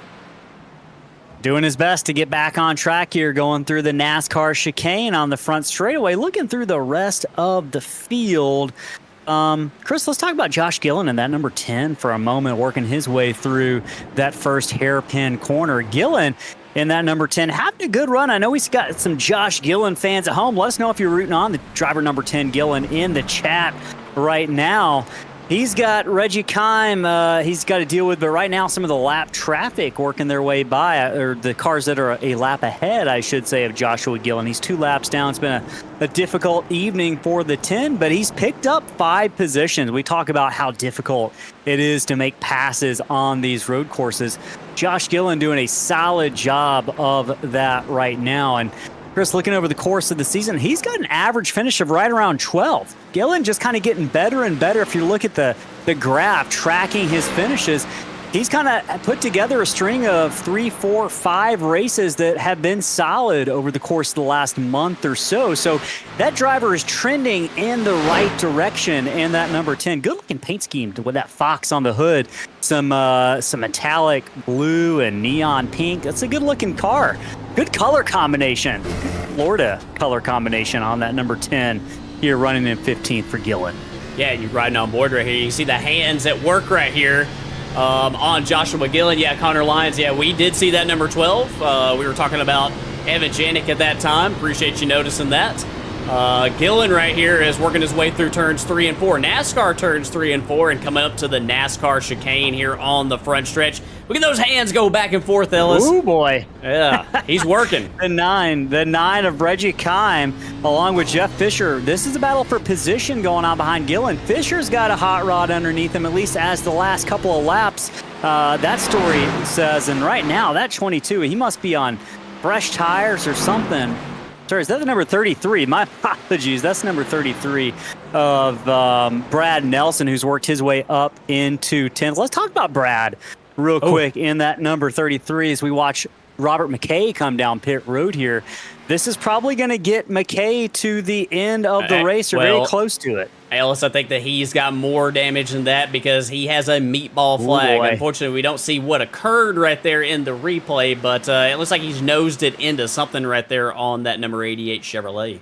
Doing his best to get back on track here, going through the NASCAR chicane on the front straightaway, looking through the rest of the field. Chris, let's talk about Josh Gillen in that number 10 for a moment, working his way through that first hairpin corner. Gillen in that number 10 having a good run. I know we've got some Josh Gillen fans at home. Let us know if you're rooting on the driver number 10, Gillen, in the chat right now. He's got Reggie Kime he's got to deal with, but right now some of the lap traffic working their way by, or the cars that are a lap ahead, I should say, of Joshua Gillen. He's 2 laps down. It's been a difficult evening for the 10, but he's picked up 5 positions. We talk about how difficult it is to make passes on these road courses. Josh Gillen doing a solid job of that right now. And Chris, looking over the course of the season, he's got an average finish of right around 12th. Gillen just kind of getting better and better. If you look at the graph tracking his finishes, he's kind of put together a string of 3, 4, 5 races that have been solid over the course of the last month or so. So that driver is trending in the right direction in that number 10. Good looking paint scheme with that fox on the hood. Some metallic blue and neon pink. That's a good looking car. Good color combination. Florida color combination on that number 10 here, running in 15th for Gillen. Yeah, you're riding on board right here. You see the hands at work right here on Joshua Gillen. Yeah, Connor Lyons. Yeah, we did see that number 12. We were talking about Evan Janik at that time. Appreciate you noticing that. Gillen right here is working his way through turns 3 and 4. NASCAR turns 3 and 4, and coming up to the NASCAR chicane here on the front stretch. Look at those hands go back and forth, Ellis. Ooh, boy. Yeah, he's working. The nine of Reggie Kime, along with Jeff Fisher. This is a battle for position going on behind Gillen. Fisher's got a hot rod underneath him, at least as the last couple of laps. That story says, and right now, that 22, he must be on fresh tires or something. Sorry, is that the number 33? My apologies. That's number 33 of Brad Nelson, who's worked his way up into 10th. Let's talk about Brad real quick in that number 33 as we watch Robert McKay come down pit road here. This is probably going to get McKay to the end of the race or very close to it. Ellis, I think that he's got more damage than that because he has a meatball flag. Boy. Unfortunately, we don't see what occurred right there in the replay, but it looks like he's nosed it into something right there on that number 88 Chevrolet.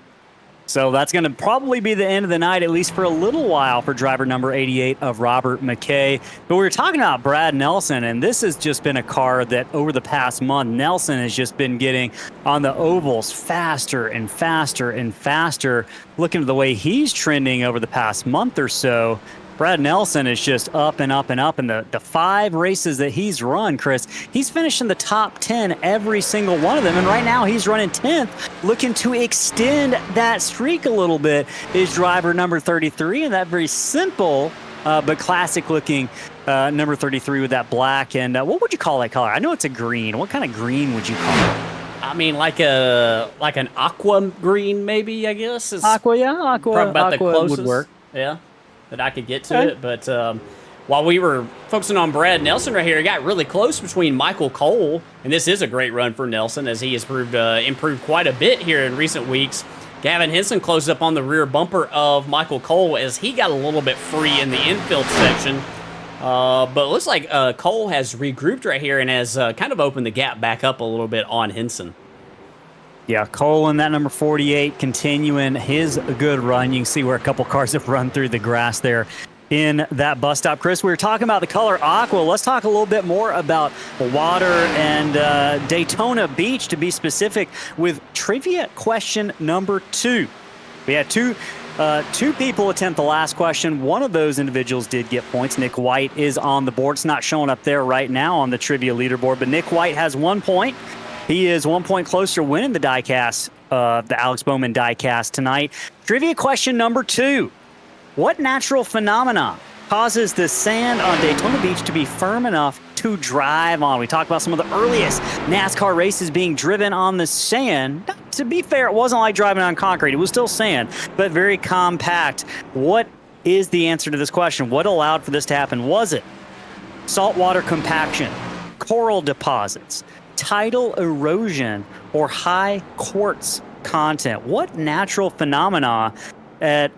So that's going to probably be the end of the night, at least for a little while, for driver number 88 of Robert McKay. But we were talking about Brad Nelson, and this has just been a car that over the past month, Nelson has just been getting on the ovals faster and faster and faster. Looking at the way he's trending over the past month or so, Brad Nelson is just up and up and up. And the 5 races that he's run, Chris, he's finished in the top 10 every single one of them. And right now he's running 10th, looking to extend that streak a little bit, is driver number 33. And that very simple but classic looking number 33 with that black. And what would you call that color? I know it's a green. What kind of green would you call it? I mean, like an aqua green, maybe, I guess. Aqua, yeah. Probably about the closest would work. Yeah, that I could get to it. But while we were focusing on Brad Nelson right here, it got really close between Michael Cole, and this is a great run for Nelson as he has improved quite a bit here in recent weeks. Gavin Henson closed up on the rear bumper of Michael Cole as he got a little bit free in the infield section. But it looks like Cole has regrouped right here and has kind of opened the gap back up a little bit on Henson. Yeah, Cole in that number 48 continuing his good run. You can see where a couple cars have run through the grass there in that bus stop. Chris, we were talking about the color aqua. Let's talk a little bit more about water and Daytona Beach, to be specific, with trivia question number 2. We had two people attempt the last question. One of those individuals did get points. Nick White is on the board. It's not showing up there right now on the trivia leaderboard, but Nick White has 1 point. He is 1 point closer to winning the diecast, the Alex Bowman diecast tonight. Trivia question number 2. What natural phenomena causes the sand on Daytona Beach to be firm enough to drive on? We talked about some of the earliest NASCAR races being driven on the sand. To be fair, it wasn't like driving on concrete. It was still sand, but very compact. What is the answer to this question? What allowed for this to happen? Was it saltwater compaction, coral deposits, tidal erosion, or high quartz content? What natural phenomena that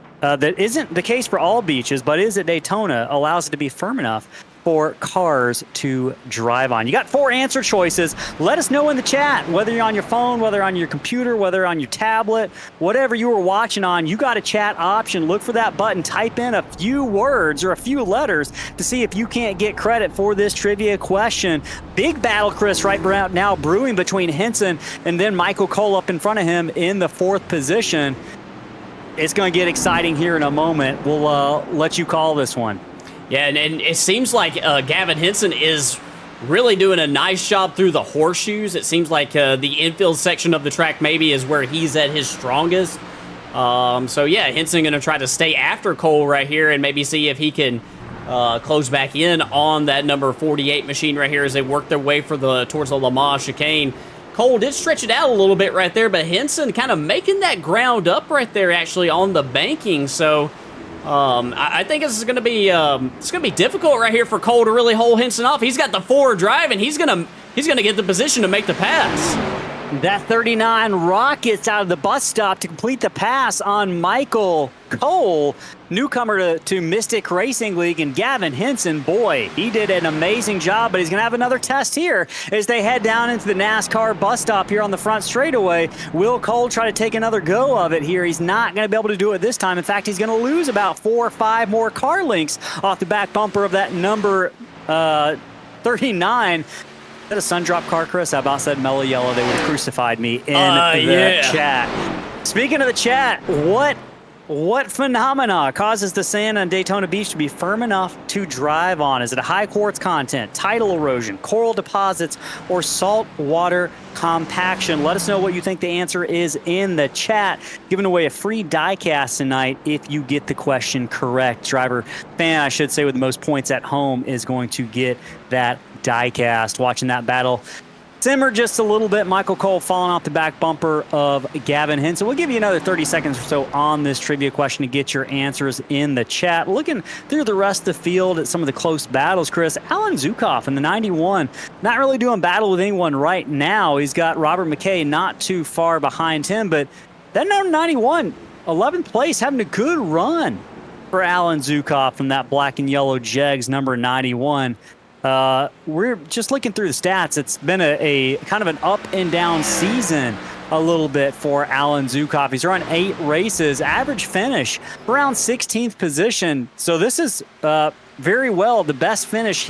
isn't the case for all beaches, but is at Daytona, allows it to be firm enough for cars to drive on? You got 4 answer choices. Let us know in the chat, whether you're on your phone, whether on your computer, whether on your tablet, whatever you were watching on, you got a chat option. Look for that button, type in a few words or a few letters to see if you can't get credit for this trivia question. Big battle, Chris, right now brewing between Henson and then Michael Cole up in front of him in the 4th position. It's going to get exciting here in a moment. We'll let you call this one. Yeah, and it seems like Gavin Henson is really doing a nice job through the horseshoes. It seems like the infield section of the track maybe is where he's at his strongest. So, yeah, Henson going to try to stay after Cole right here and maybe see if he can close back in on that number 48 machine right here as they work their way towards the Lamar chicane. Cole did stretch it out a little bit right there, but Henson kind of making that ground up right there actually on the banking. So I think this is going to be it's going to be difficult right here for Cole to really hold Henson off. He's got the forward drive, and he's going to get the position to make the pass. That 39 rockets out of the bus stop to complete the pass on Michael Cole, newcomer to Mystic Racing League, and Gavin Henson. Boy, he did an amazing job, but he's going to have another test here as they head down into the NASCAR bus stop here on the front straightaway. Will Cole try to take another go of it here? He's not going to be able to do it this time. In fact, he's going to lose about 4 or 5 more car lengths off the back bumper of that number 39. Is that a Sundrop car, Chris? I about said mellow yellow. They would have crucified me in the chat. Speaking of the chat, what phenomena causes the sand on Daytona Beach to be firm enough to drive on? Is it a high quartz content, tidal erosion, coral deposits, or salt water compaction? Let us know what you think the answer is in the chat. Giving away a free diecast tonight if you get the question correct. Driver fan, I should say, with the most points at home is going to get that diecast. Watching that battle simmer just a little bit. Michael Cole falling off the back bumper of Gavin Henson. We'll give you another 30 seconds or so on this trivia question to get your answers in the chat. Looking through the rest of the field at some of the close battles, Chris, Alan Zukoff in the 91, not really doing battle with anyone right now. He's got Robert McKay not too far behind him, but that number 91, 11th place, having a good run for Alan Zukoff from that black and yellow Jegs number 91. We're just looking through the stats. It's been a kind of an up and down season a little bit for Alan Zukoff. He's run 8 races, average finish around 16th position. So this is very well the best finish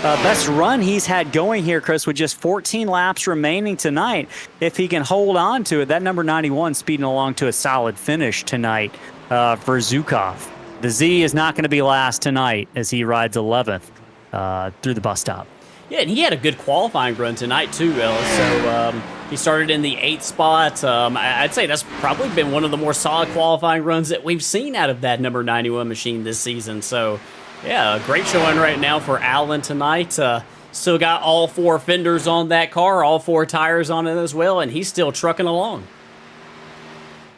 best run he's had going here, Chris, with just 14 laps remaining tonight. If he can hold on to it, that number 91 speeding along to a solid finish tonight for Zukoff. The Z is not going to be last tonight as he rides 11th. Through the bus stop. Yeah, and he had a good qualifying run tonight too, Ellis. So he started in the 8th spot. I'd say that's probably been one of the more solid qualifying runs that we've seen out of that number 91 machine this season. So yeah, a great showing right now for Alan tonight. Still got all 4 fenders on that car, all 4 tires on it as well, and he's still trucking along.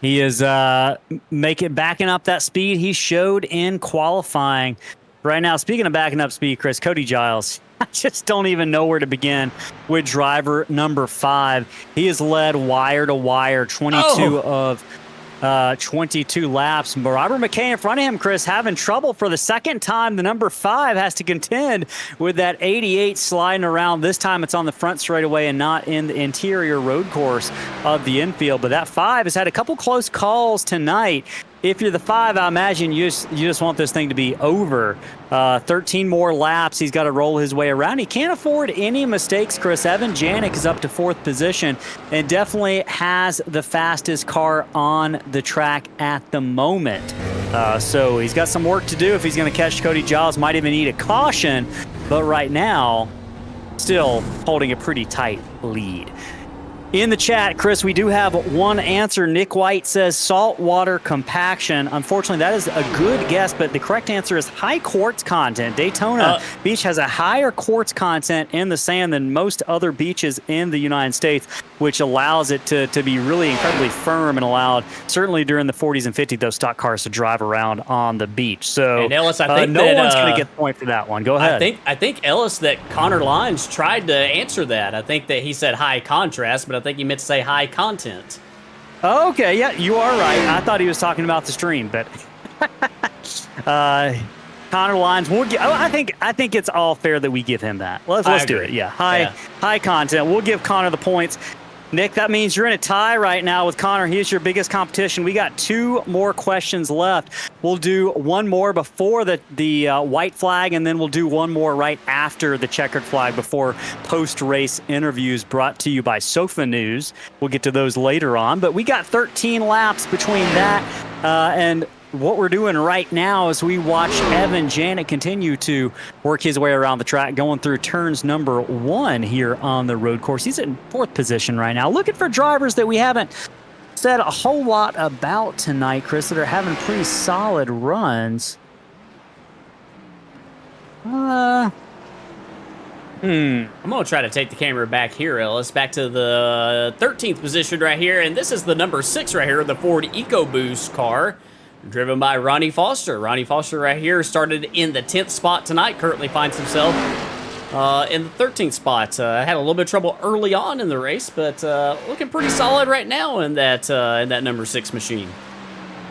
He is backing up that speed he showed in qualifying. Right now, speaking of backing up speed, Chris, Cody Giles, I just don't even know where to begin with driver number 5. He has led wire to wire 22 of 22 laps. Robert McKay in front of him, Chris, having trouble for the second time. The number 5 has to contend with that 88 sliding around. This time it's on the front straightaway and not in the interior road course of the infield. But that 5 has had a couple close calls tonight. If you're the 5, I imagine you just want this thing to be over. 13 more laps. He's got to roll his way around. He can't afford any mistakes, Chris. Evan Janik is up to 4th position and definitely has the fastest car on the track at the moment. So he's got some work to do if he's going to catch Cody Giles. Might even need a caution, but right now, still holding a pretty tight lead. In the chat, Chris, we do have one answer. Nick White says saltwater compaction. Unfortunately, that is a good guess, but the correct answer is high quartz content. Daytona Beach has a higher quartz content in the sand than most other beaches in the United States, which allows it to be really incredibly firm and allowed, certainly during the 40s and 50s, those stock cars to drive around on the beach. So and Ellis, I think no one's going to get the point for that one. Go ahead. I think Ellis, that Connor Lyons tried to answer that. I think that he said high contrast, but I think he meant to say high content. Okay, yeah, you are right. I thought he was talking about the stream, but Connor Lyons. I think it's all fair that we give him that. Let's do it. Yeah, high content. We'll give Connor the points. Nick, that means you're in a tie right now with Connor. He is your biggest competition. We got 2 more questions left. We'll do one more before the white flag, and then we'll do one more right after the checkered flag before post-race interviews brought to you by Sofa News. We'll get to those later on. But we got 13 laps between that and what we're doing right now is we watch Evan Janik continue to work his way around the track, going through turns number 1 here on the road course. He's in 4th position right now, looking for drivers that we haven't said a whole lot about tonight, Chris, that are having pretty solid runs. I'm going to try to take the camera back here, Ellis, back to the 13th position right here, and this is the number 6 right here, the Ford EcoBoost car, driven by Ronnie Foster. Ronnie Foster right here started in the 10th spot tonight, currently finds himself in the 13th spot. Had a little bit of trouble early on in the race, but looking pretty solid right now in that number 6 machine.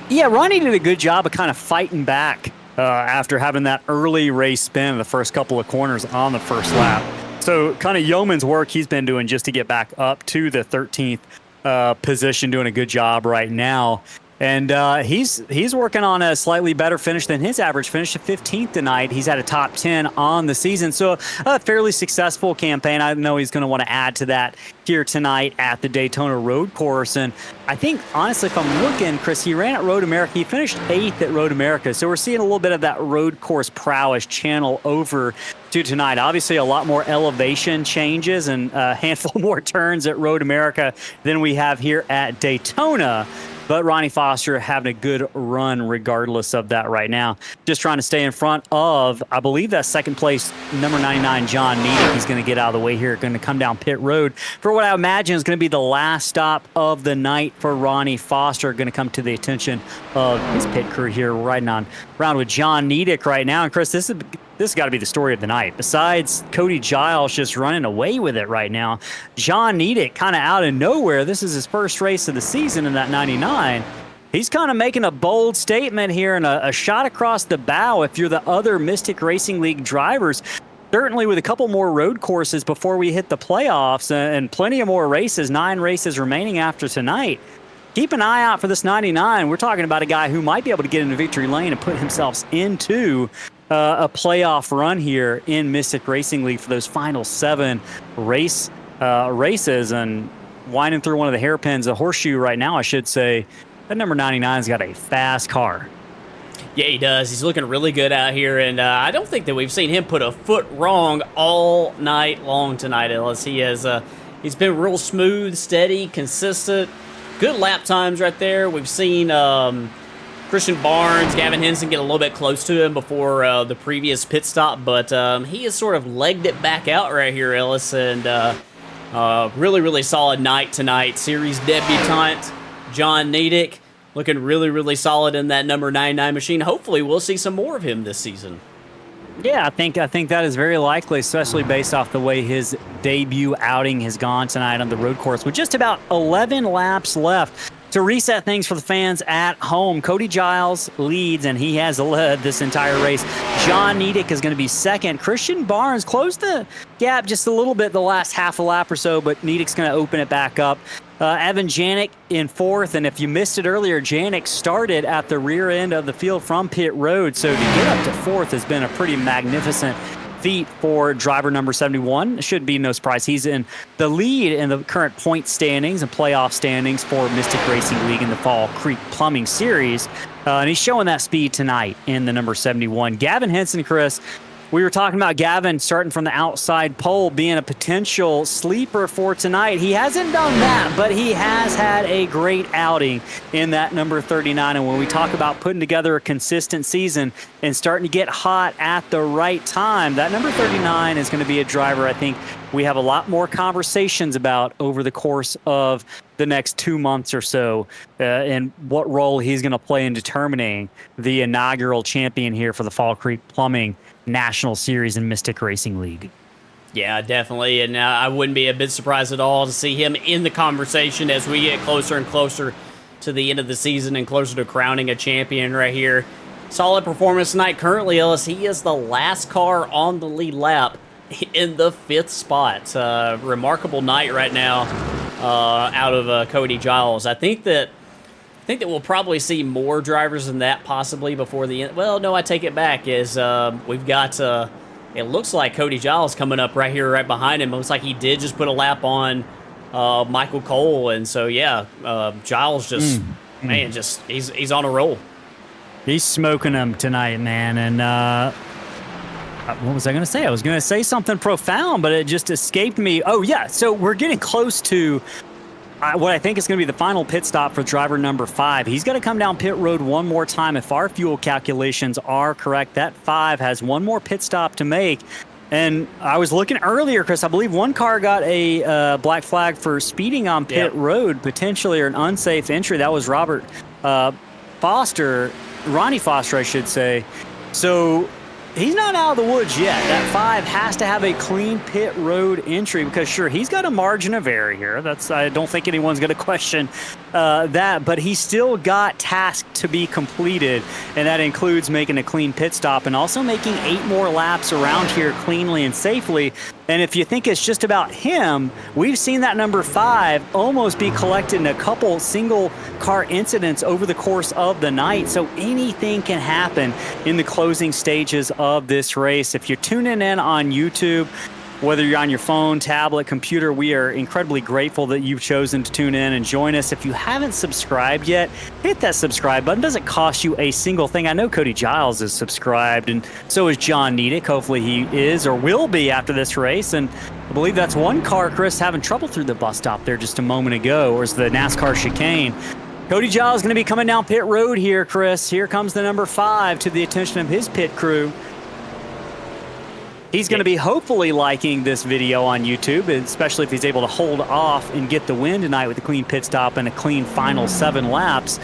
Yeah, Ronnie did a good job of kind of fighting back after having that early race spin in the first couple of corners on the first lap. So kind of yeoman's work he's been doing just to get back up to the 13th position, doing a good job right now. And he's working on a slightly better finish than his average finish of 15th tonight. He's had a top 10 on the season, so a fairly successful campaign. I know he's going to want to add to that here tonight at the Daytona Road Course. And I think, honestly, if I'm looking, Chris, he ran at Road America. He finished 8th at Road America, so we're seeing a little bit of that road course prowess channel over to tonight. Obviously, a lot more elevation changes and a handful more turns at Road America than we have here at Daytona. But Ronnie Foster having a good run regardless of that right now. Just trying to stay in front of, I believe that second place, number 99, John Needy. He's going to get out of the way here, going to come down pit road for what I imagine is going to be the last stop of the night for Ronnie Foster. Going to come to the attention of his pit crew here, riding on around with John Needick right now. And Chris, this has got to be the story of the night. Besides Cody Giles just running away with it right now, John Needick kind of out of nowhere. This is his first race of the season in that 99. He's kind of making a bold statement here and a shot across the bow. If you're the other Mystic Racing League drivers, certainly with a couple more road courses before we hit the playoffs and plenty of more races, 9 races remaining after tonight, keep an eye out for this 99. We're talking about a guy who might be able to get into victory lane and put himself into a playoff run here in Mystic Racing League for those final 7 races. And winding through one of the hairpins, a horseshoe right now, I should say, that number 99's got a fast car. Yeah, he does. He's looking really good out here, and I don't think that we've seen him put a foot wrong all night long tonight, Ellis. He's been real smooth, steady, consistent, good lap times right there. We've seen Christian Barnes, Gavin Henson get a little bit close to him before the previous pit stop, but he has sort of legged it back out right here, Ellis, and really, really solid night tonight. Series debutante John Needick looking really, really solid in that number 99 machine. Hopefully, we'll see some more of him this season. Yeah, I think that is very likely, especially based off the way his debut outing has gone tonight on the road course. With just about 11 laps left to reset things for the fans at home, Cody Giles leads, and he has led this entire race. John Needick is going to be second. Christian Barnes closed the gap just a little bit the last half a lap or so, but Needick's going to open it back up. Evan Janik in fourth, and if you missed it earlier, Janik started at the rear end of the field from pit road, so to get up to fourth has been a pretty magnificent feat for driver number 71. It should be no surprise. He's in the lead in the current point standings and playoff standings for Mystic Racing League in the Fall Creek Plumbing Series, and he's showing that speed tonight in the number 71. Gavin Henson, Chris, we were talking about Gavin starting from the outside pole being a potential sleeper for tonight. He hasn't done that, but he has had a great outing in that number 39. And when we talk about putting together a consistent season and starting to get hot at the right time, that number 39 is going to be a driver I think we have a lot more conversations about over the course of the next 2 months or so, and what role he's going to play in determining the inaugural champion here for the Fall Creek Plumbing National Series and Mystic Racing League. Yeah, definitely, and I wouldn't be a bit surprised at all to see him in the conversation as we get closer and closer to the end of the season and closer to crowning a champion right here. Solid performance tonight. Currently, Ellis, he is the last car on the lead lap in the 5th spot. Remarkable night right now out of Cody Giles. I think that we'll probably see more drivers than that possibly before the end. Well, no, I take it back. We've got it looks like Cody Giles coming up right here, right behind him. It looks like he did just put a lap on Michael Cole, and so yeah, Giles just he's on a roll. He's smoking them tonight, man. And what was I going to say? I was going to say something profound, but it just escaped me. Oh, yeah. So we're getting close to what I think is going to be the final pit stop for driver number 5. He's got to come down pit road one more time. If our fuel calculations are correct, that 5 has one more pit stop to make. And I was looking earlier, Chris, I believe one car got a black flag for speeding on pit road, potentially, or an unsafe entry. That was Ronnie Foster, I should say. So he's not out of the woods yet. That 5 has to have a clean pit road entry because, sure, he's got a margin of error here. I don't think anyone's going to question that, but he's still got tasks to be completed, and that includes making a clean pit stop and also making 8 more laps around here cleanly and safely. And if you think it's just about him, we've seen that number 5 almost be collected in a couple single car incidents over the course of the night. So anything can happen in the closing stages of this race. If you're tuning in on YouTube, whether you're on your phone, tablet, computer, we are incredibly grateful that you've chosen to tune in and join us. If you haven't subscribed yet, hit that subscribe button. It doesn't cost you a single thing. I know Cody Giles is subscribed, and so is John Needick. Hopefully he is or will be after this race. And I believe that's one car, Chris, having trouble through the bus stop there just a moment ago, or is the NASCAR chicane. Cody Giles is going to be coming down pit road here, Chris. Here comes the number 5 to the attention of his pit crew. He's going to be hopefully liking this video on YouTube, especially if he's able to hold off and get the win tonight with a clean pit stop and a clean final 7 laps.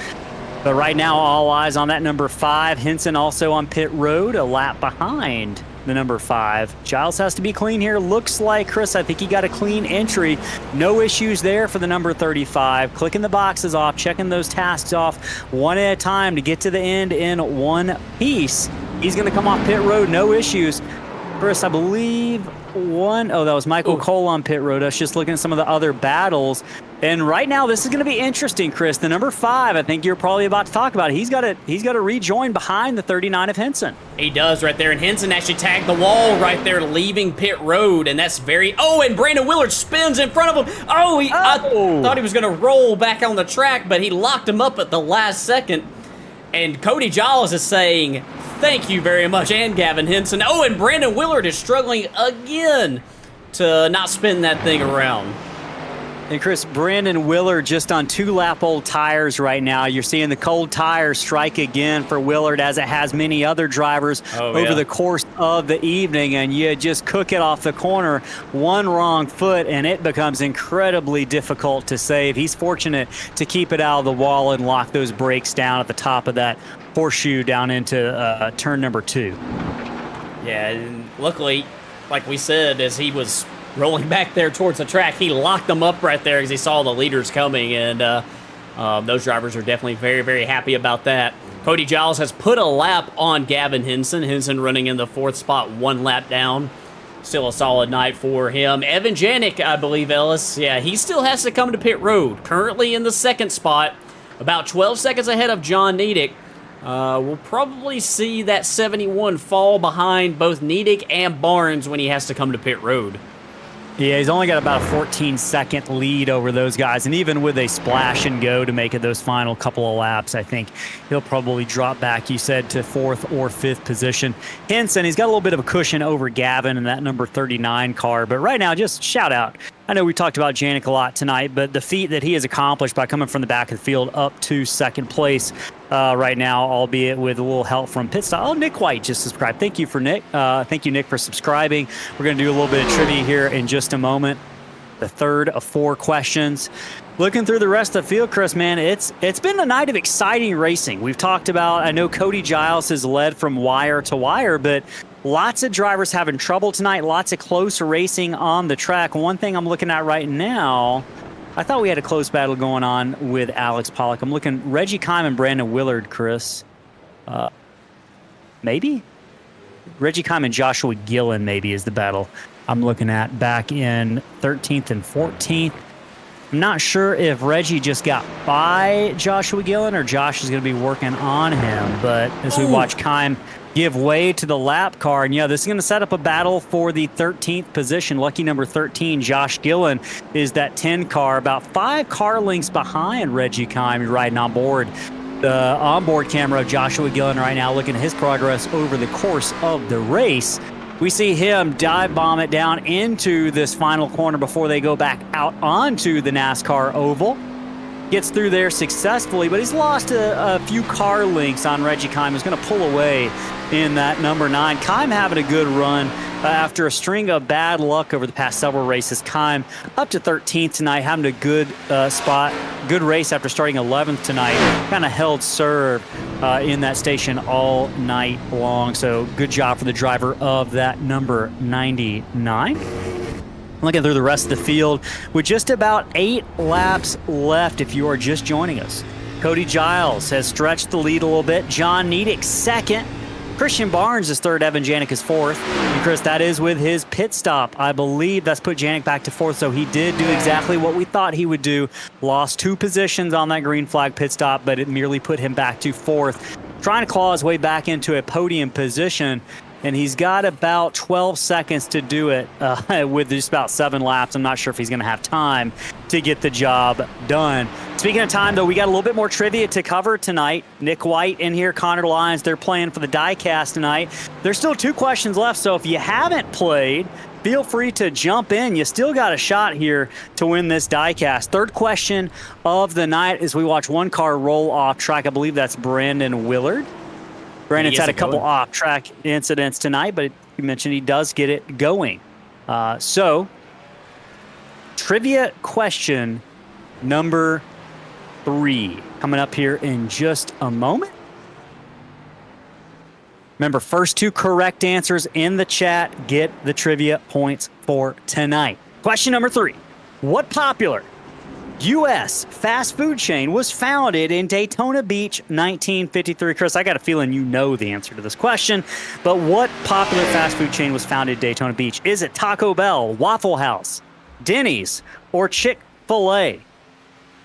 But right now, all eyes on that number 5. Henson also on pit road, a lap behind the number 5. Giles has to be clean here. Looks like, Chris, I think he got a clean entry. No issues there for the number 35. Clicking the boxes off, checking those tasks off one at a time to get to the end in one piece. He's going to come off pit road, no issues. Chris, I believe that was Michael Cole on pit road. I was just looking at some of the other battles. And right now, this is going to be interesting, Chris. The number 5, I think you're probably about to talk about. He's got to rejoin behind the 39 of Henson. He does right there, and Henson actually tagged the wall right there, leaving pit road, and that's very... Oh, and Brandon Willard spins in front of him. I thought he was going to roll back on the track, but he locked him up at the last second. And Cody Giles is saying, thank you very much, and Gavin Henson. Oh, and Brandon Willard is struggling again to not spin that thing around. And Chris, Brandon Willard just on 2-lap-old tires right now. You're seeing the cold tires strike again for Willard, as it has many other drivers over the course of the evening. And you just cook it off the corner, one wrong foot, and it becomes incredibly difficult to save. He's fortunate to keep it out of the wall and lock those brakes down at the top of that horseshoe down into turn number 2. Yeah, and luckily, like we said, as he was rolling back there towards the track, he locked them up right there because he saw the leaders coming, and those drivers are definitely very, very happy about that. Cody Giles has put a lap on Gavin Henson. Henson running in the 4th spot, 1 lap down. Still a solid night for him. Evan Janik, I believe, Ellis, yeah, he still has to come to pit road. Currently in the 2nd spot, about 12 seconds ahead of John Nedick. We'll probably see that 71 fall behind both Nedick and Barnes when he has to come to pit road. Yeah, he's only got about a 14-second lead over those guys. And even with a splash and go to make it those final couple of laps, I think he'll probably drop back, you said, to 4th or 5th position. Henson, he's got a little bit of a cushion over Gavin in that number 39 car. But right now, just shout out. I know we talked about Janik a lot tonight, but the feat that he has accomplished by coming from the back of the field up to 2nd place right now, albeit with a little help from pit stop. Oh, Nick White just subscribed. Thank you, Nick, for subscribing. We're going to do a little bit of trivia here in just a moment. The 3rd of 4 questions. Looking through the rest of the field, Chris, man, it's been a night of exciting racing. We've talked about, I know Cody Giles has led from wire to wire, but lots of drivers having trouble tonight, lots of close racing on the track. One thing I'm looking at right now, I thought we had a close battle going on with Alex Pollock. I'm looking Reggie Kime and Brandon Willard, Chris. Maybe? Reggie Kime and Joshua Gillen maybe is the battle I'm looking at back in 13th and 14th. I'm not sure if Reggie just got by Joshua Gillen or Josh is going to be working on him. But as we watch Kime give way to the lap car, and this is going to set up a battle for the 13th position. Lucky number 13, Josh Gillen, is that 10 car, about 5 car lengths behind Reggie Kime riding on board. The onboard camera of Joshua Gillen right now looking at his progress over the course of the race. We see him dive bomb it down into this final corner before they go back out onto the NASCAR oval. Gets through there successfully, but he's lost a few car lengths on Reggie Kime. He's going to pull away in that number 9. Kime having a good run after a string of bad luck over the past several races. Kime up to 13th tonight, having a good spot, good race after starting 11th tonight. Kind of held serve in that station all night long. So good job for the driver of that number 99. Looking through the rest of the field with just about 8 laps left if you are just joining us. Cody Giles has stretched the lead a little bit. John Nedick 2nd. Christian Barnes is 3rd. Evan Janik is 4th. And Chris, that is with his pit stop. I believe that's put Janik back to 4th, so he did do exactly what we thought he would do. Lost 2 positions on that green flag pit stop, but it merely put him back to 4th. Trying to claw his way back into a podium position. And he's got about 12 seconds to do it with just about 7 laps. I'm not sure if he's going to have time to get the job done. Speaking of time, though, we got a little bit more trivia to cover tonight. Nick White in here, Connor Lyons, they're playing for the diecast tonight. There's still 2 questions left, so if you haven't played, feel free to jump in. You still got a shot here to win this diecast. Third question of the night as we watch one car roll off track. I believe that's Brandon Willard. Brandon's had a couple off-track incidents tonight, but you mentioned he does get it going. So, trivia question number 3 coming up here in just a moment. Remember, first 2 correct answers in the chat get the trivia points for tonight. Question number 3. What popular U.S. fast food chain was founded in Daytona Beach, 1953? Chris, I got a feeling you know the answer to this question, but what popular fast food chain was founded in Daytona Beach? Is it Taco Bell, Waffle House, Denny's, or Chick-fil-A?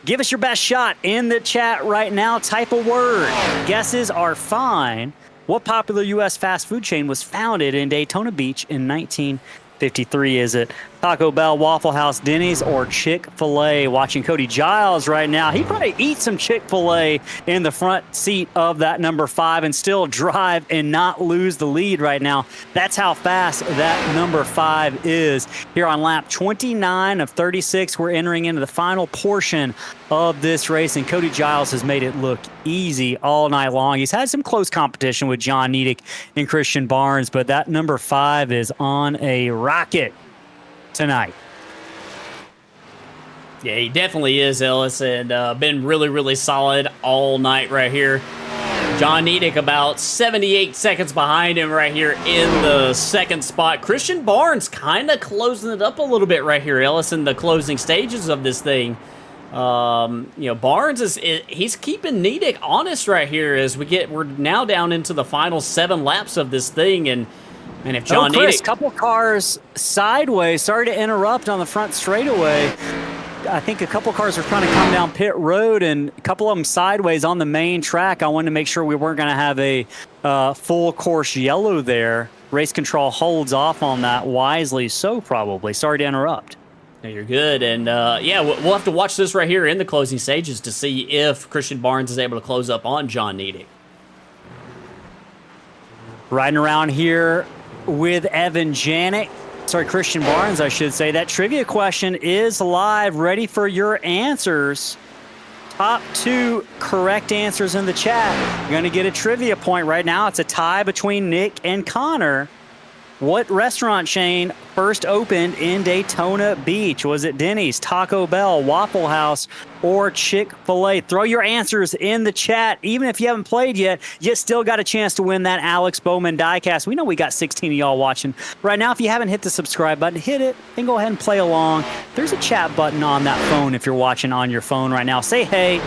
Give us your best shot in the chat right now. Type a word. Guesses are fine. What popular U.S. fast food chain was founded in Daytona Beach in 1953? Is it Taco Bell, Waffle House, Denny's, or Chick-fil-A? Watching Cody Giles right now. He probably eats some Chick-fil-A in the front seat of that number 5 and still drive and not lose the lead right now. That's how fast that number 5 is. Here on lap 29 of 36, we're entering into the final portion of this race, and Cody Giles has made it look easy all night long. He's had some close competition with John Nedick and Christian Barnes, but that number 5 is on a rocket tonight. Yeah, he definitely is, Ellis, and been really, really solid all night right here. John Nedick about 78 seconds behind him right here in the second spot. Christian Barnes kind of closing it up a little bit right here, Ellis, in the closing stages of this thing. Barnes he's keeping Nedick honest right here as we're now down into the final 7 laps of this thing, and if John Chris, Nedick, couple cars sideways. Sorry to interrupt on the front straightaway. I think a couple cars were trying to come down pit road, and a couple of them sideways on the main track. I wanted to make sure we weren't going to have a full course yellow there. Race control holds off on that wisely, so probably. Sorry to interrupt. No, you're good, and we'll have to watch this right here in the closing stages to see if Christian Barnes is able to close up on John Nedick. Riding around here with Christian Barnes, I should say. That trivia question is live, ready for your answers. Top 2 correct answers in the chat. You're going to get a trivia point right now. It's a tie between Nick and Connor. What restaurant chain first opened in Daytona Beach? Was it Denny's, Taco Bell, Waffle House, or Chick-fil-A? Throw your answers in the chat. Even if you haven't played yet, you still got a chance to win that Alex Bowman diecast. We know we got 16 of y'all watching right now. If you haven't hit the subscribe button, hit it and go ahead and play along. There's a chat button on that phone if you're watching on your phone right now. Say hey.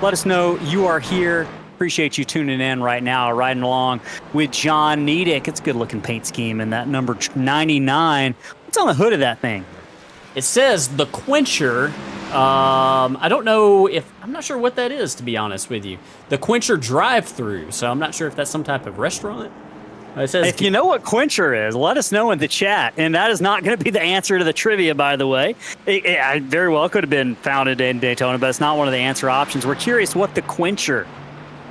Let us know you are here. Appreciate you tuning in right now, riding along with John Nedick. It's a good-looking paint scheme, and that number 99. What's on the hood of that thing? It says the Quencher. I'm not sure what that is, to be honest with you. The Quencher drive-through. So I'm not sure if that's some type of restaurant. It says, if you know what Quencher is, let us know in the chat. And that is not going to be the answer to the trivia, by the way. It very well could have been founded in Daytona, but it's not one of the answer options. We're curious what the Quencher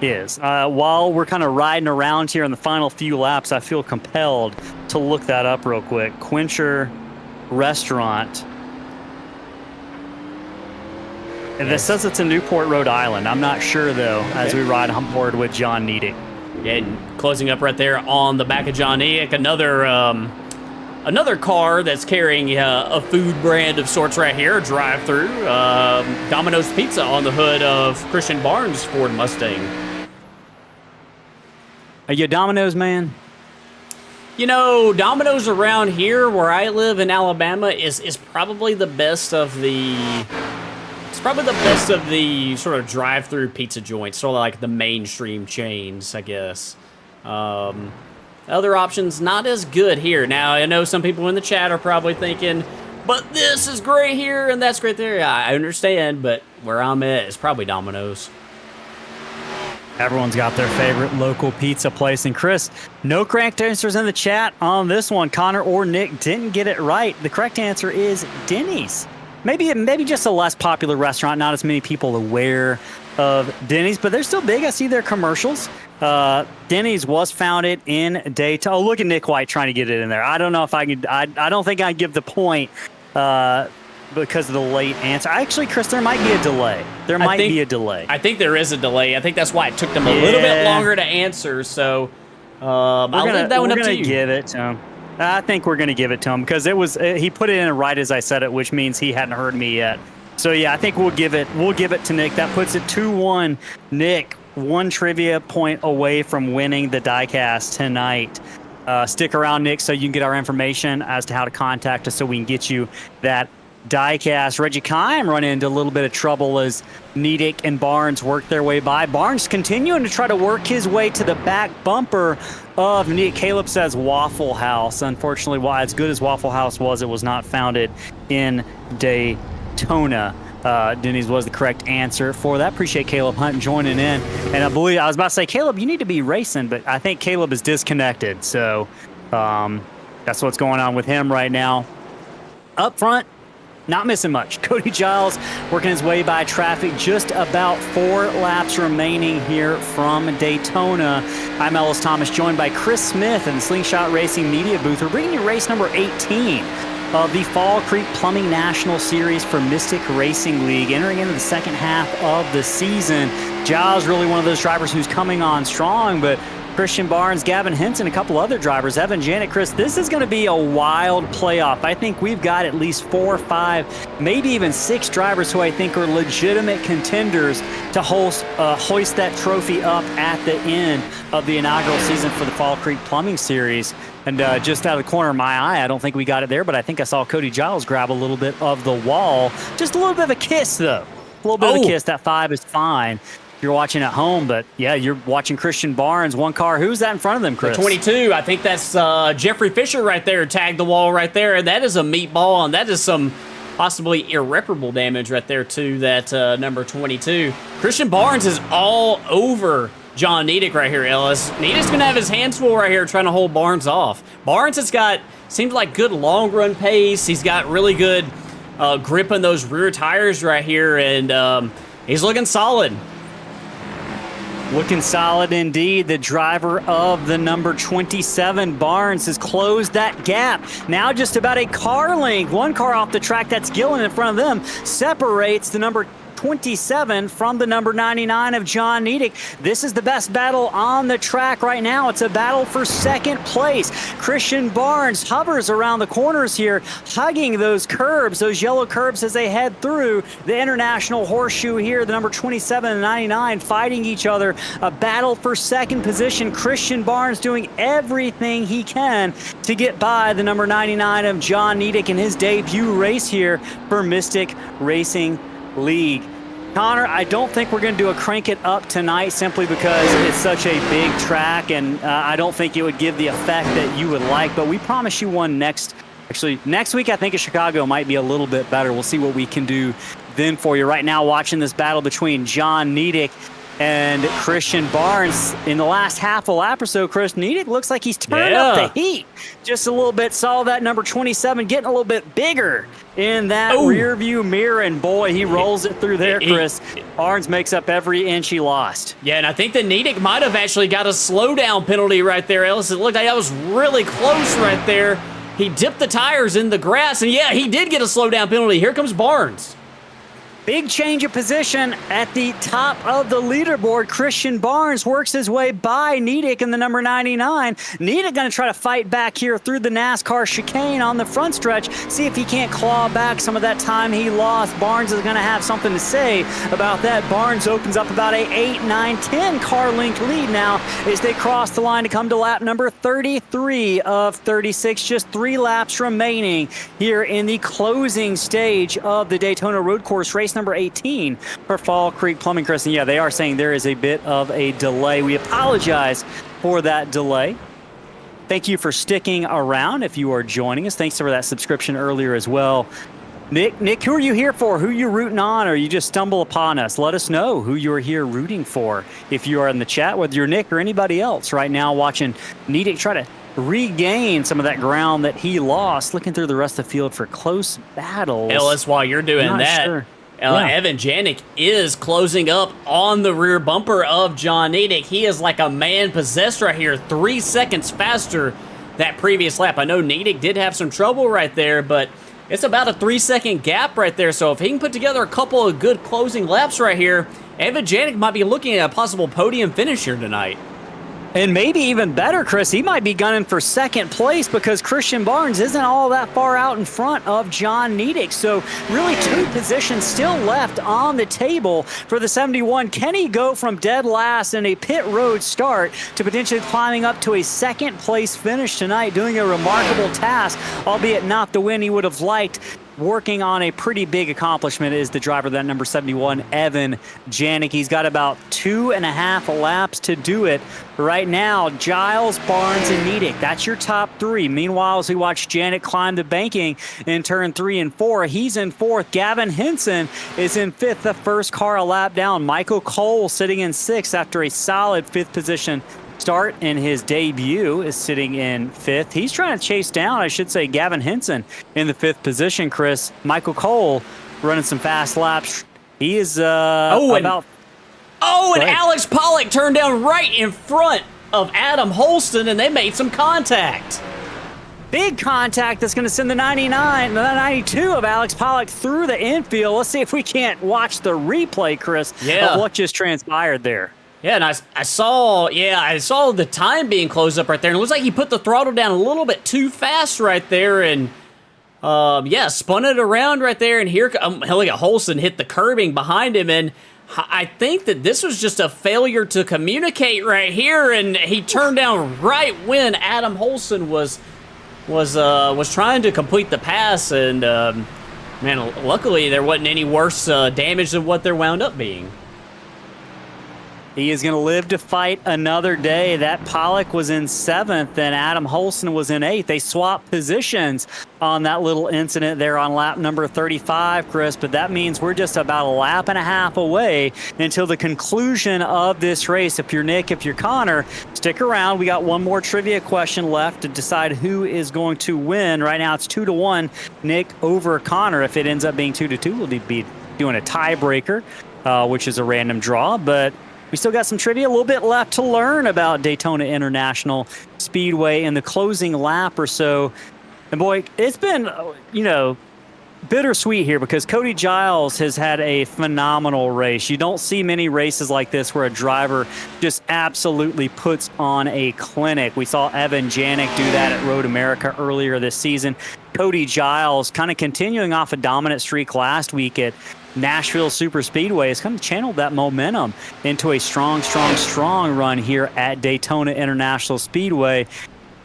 is. While we're kind of riding around here in the final few laps, I feel compelled to look that up real quick. Quencher Restaurant. And this says it's in Newport, Rhode Island. I'm not sure, though, as we ride on board with John Nedick. Yeah, and closing up right there on the back of John Nedick, another car that's carrying a food brand of sorts right here, a drive-through. Domino's Pizza on the hood of Christian Barnes' Ford Mustang. Are you a Domino's man? You know, Domino's around here where I live in Alabama is probably the best of the... It's probably the best of the sort of drive-through pizza joints, sort of like the mainstream chains, I guess. Other options, not as good here. Now, I know some people in the chat are probably thinking, but this is great here and that's great there. Yeah, I understand, but where I'm at is probably Domino's. Everyone's got their favorite local pizza place. And Chris, no correct answers in the chat on this one. Connor or Nick didn't get it right. The correct answer is Denny's. maybe just a less popular restaurant, not as many people aware of Denny's, but they're still big. I see their commercials. Denny's was founded in Daytona. Oh, look at Nick White trying to get it in there. I don't know if I can. I don't think I give the point because of the late answer. Actually, Chris, there might be a delay. Be a delay. I think there is a delay. I think that's why it took them a little bit longer to answer. So I'll leave that one up to you. Give it to him. I think we're going to give it to him because he put it in right as I said it, which means he hadn't heard me yet. So yeah, I think we'll give it to Nick. That puts it 2-1. Nick, one trivia point away from winning the diecast tonight. Stick around, Nick, so you can get our information as to how to contact us so we can get you that diecast. Reggie Kime run into a little bit of trouble as Nedick and Barnes work their way by. Barnes continuing to try to work his way to the back bumper of Nedick. Caleb says Waffle House. Unfortunately, why as good as Waffle House was, it was not founded in Daytona. Denny's was the correct answer for that. Appreciate Caleb Hunt joining in. And I was about to say, Caleb, you need to be racing, but I think Caleb is disconnected. So that's what's going on with him right now. Up front, not missing much. Cody Giles working his way by traffic. Just about 4 laps remaining here from Daytona. I'm Ellis Thomas, joined by Chris Smith in the Slingshot Racing Media Booth. We're bringing you race number 18 of the Fall Creek Plumbing National Series for Mystic Racing League, entering into the second half of the season. Giles really one of those drivers who's coming on strong, but Christian Barnes, Gavin Henson, a couple other drivers, Evan Janet, Chris, this is going to be a wild playoff. I think we've got at least 4 or 5, maybe even 6 drivers who I think are legitimate contenders to hoist that trophy up at the end of the inaugural season for the Fall Creek Plumbing Series. And just out of the corner of my eye, I don't think we got it there, but I think I saw Cody Giles grab a little bit of the wall. Just a little bit of a kiss, though. A little bit of a kiss. That 5 is fine. You're watching at home, but yeah, you're watching Christian Barnes, one car. Who's that in front of them, Chris? The 22. I think that's Jeffrey Fisher right there, tagged the wall right there. And that is a meatball, and that is some possibly irreparable damage right there to that number 22. Christian Barnes is all over John Nedick right here, Ellis. Nedick's going to have his hands full right here trying to hold Barnes off. Barnes has got, seems like good long run pace. He's got really good grip on those rear tires right here, and he's looking solid. Looking solid indeed. The driver of the number 27, Barnes, has closed that gap. Now just about a car length. One car off the track, that's Gillen in front of them, separates the number 27 from the number 99 of John Nedick. This is the best battle on the track right now. It's a battle for second place. Christian Barnes hovers around the corners here, hugging those curbs, those yellow curbs as they head through the International Horseshoe here. The number 27 and 99 fighting each other. A battle for second position. Christian Barnes doing everything he can to get by the number 99 of John Nedick in his debut race here for Mystic Racing League. Connor, I don't think we're going to do a crank it up tonight simply because it's such a big track, and I don't think it would give the effect that you would like, but we promise you one next week. I think in Chicago might be a little bit better. We'll see what we can do then for you. Right now, watching this battle between John Nedick and Christian Barnes in the last half a lap or so. Chris, Nedick looks like he's turned up the heat just a little bit. Saw that number 27 getting a little bit bigger in that rear view mirror, and boy, he rolls it through there, Chris. Barnes makes up every inch he lost. Yeah, and I think that Nedick might have actually got a slowdown penalty right there, Ellis. It looked like that was really close right there. He dipped the tires in the grass, and yeah, he did get a slowdown penalty. Here comes Barnes. Big change of position at the top of the leaderboard. Christian Barnes works his way by Nedick in the number 99. Nedick going to try to fight back here through the NASCAR chicane on the front stretch, see if he can't claw back some of that time he lost. Barnes is going to have something to say about that. Barnes opens up about a 8, 9, 10 car length lead now as they cross the line to come to lap number 33 of 36. Just 3 laps remaining here in the closing stage of the Daytona Road Course race number 18 for Fall Creek Plumbing, Chris. And yeah, they are saying there is a bit of a delay. We apologize for that delay. Thank you for sticking around if you are joining us. Thanks for that subscription earlier as well. Nick, who are you here for? Who are you rooting on, or you just stumble upon us? Let us know who you're here rooting for if you are in the chat, whether you're Nick or anybody else right now watching Nedick try to regain some of that ground that he lost. Looking through the rest of the field for close battles. Ellis, while you're doing that, sure. Evan Janik is closing up on the rear bumper of John Nedick. He is like a man possessed right here, 3 seconds faster that previous lap. I know Nedick did have some trouble right there, but it's about a 3-second gap right there. So if he can put together a couple of good closing laps right here, Evan Janik might be looking at a possible podium finish here tonight. And maybe even better, Chris, he might be gunning for second place because Christian Barnes isn't all that far out in front of John Nedick. So really 2 positions still left on the table for the 71. Can he go from dead last in a pit road start to potentially climbing up to a second place finish tonight, doing a remarkable task, albeit not the win he would have liked? Working on a pretty big accomplishment is the driver, that number 71, Evan Janik. He's got about 2.5 laps to do it. Right now, Giles, Barnes, and Nedick, that's your top 3. Meanwhile, as we watch Janik climb the banking in turn 3 and 4, he's in 4th. Gavin Henson is in 5th, the first car a lap down. Michael Cole sitting in 6th after a solid 5th position start in his debut, is sitting in 5th. He's trying to chase down, I should say, Gavin Henson in the 5th position, Chris. Michael Cole running some fast laps. He is about... and Alex Pollock turned down right in front of Adam Holston, and they made some contact. Big contact that's going to send the 92 of Alex Pollock through the infield. Let's see if we can't watch the replay, Chris, of what just transpired there. Yeah, and I saw the time being closed up right there, and it looks like he put the throttle down a little bit too fast right there, and spun it around right there, and here, look at Holston hit the curbing behind him, and I think that this was just a failure to communicate right here, and he turned down right when Adam Holston was trying to complete the pass, and man, luckily there wasn't any worse damage than what there wound up being. He is going to live to fight another day. That Pollock was in 7th and Adam Holston was in 8th. They swapped positions on that little incident there on lap number 35, Chris, but that means we're just about a lap and a half away until the conclusion of this race. If you're Nick, if you're Connor, stick around. We got one more trivia question left to decide who is going to win. Right now it's 2-1, Nick over Connor. If it ends up being 2-2, we'll be doing a tiebreaker, which is a random draw, but we still got some trivia, a little bit left to learn about Daytona International Speedway in the closing lap or so. And boy, it's been, bittersweet here because Cody Giles has had a phenomenal race. You don't see many races like this where a driver just absolutely puts on a clinic. We saw Evan Janik do that at Road America earlier this season. Cody Giles kind of continuing off a dominant streak last week at Nashville Super Speedway has kind of channeled that momentum into a strong run here at Daytona International Speedway.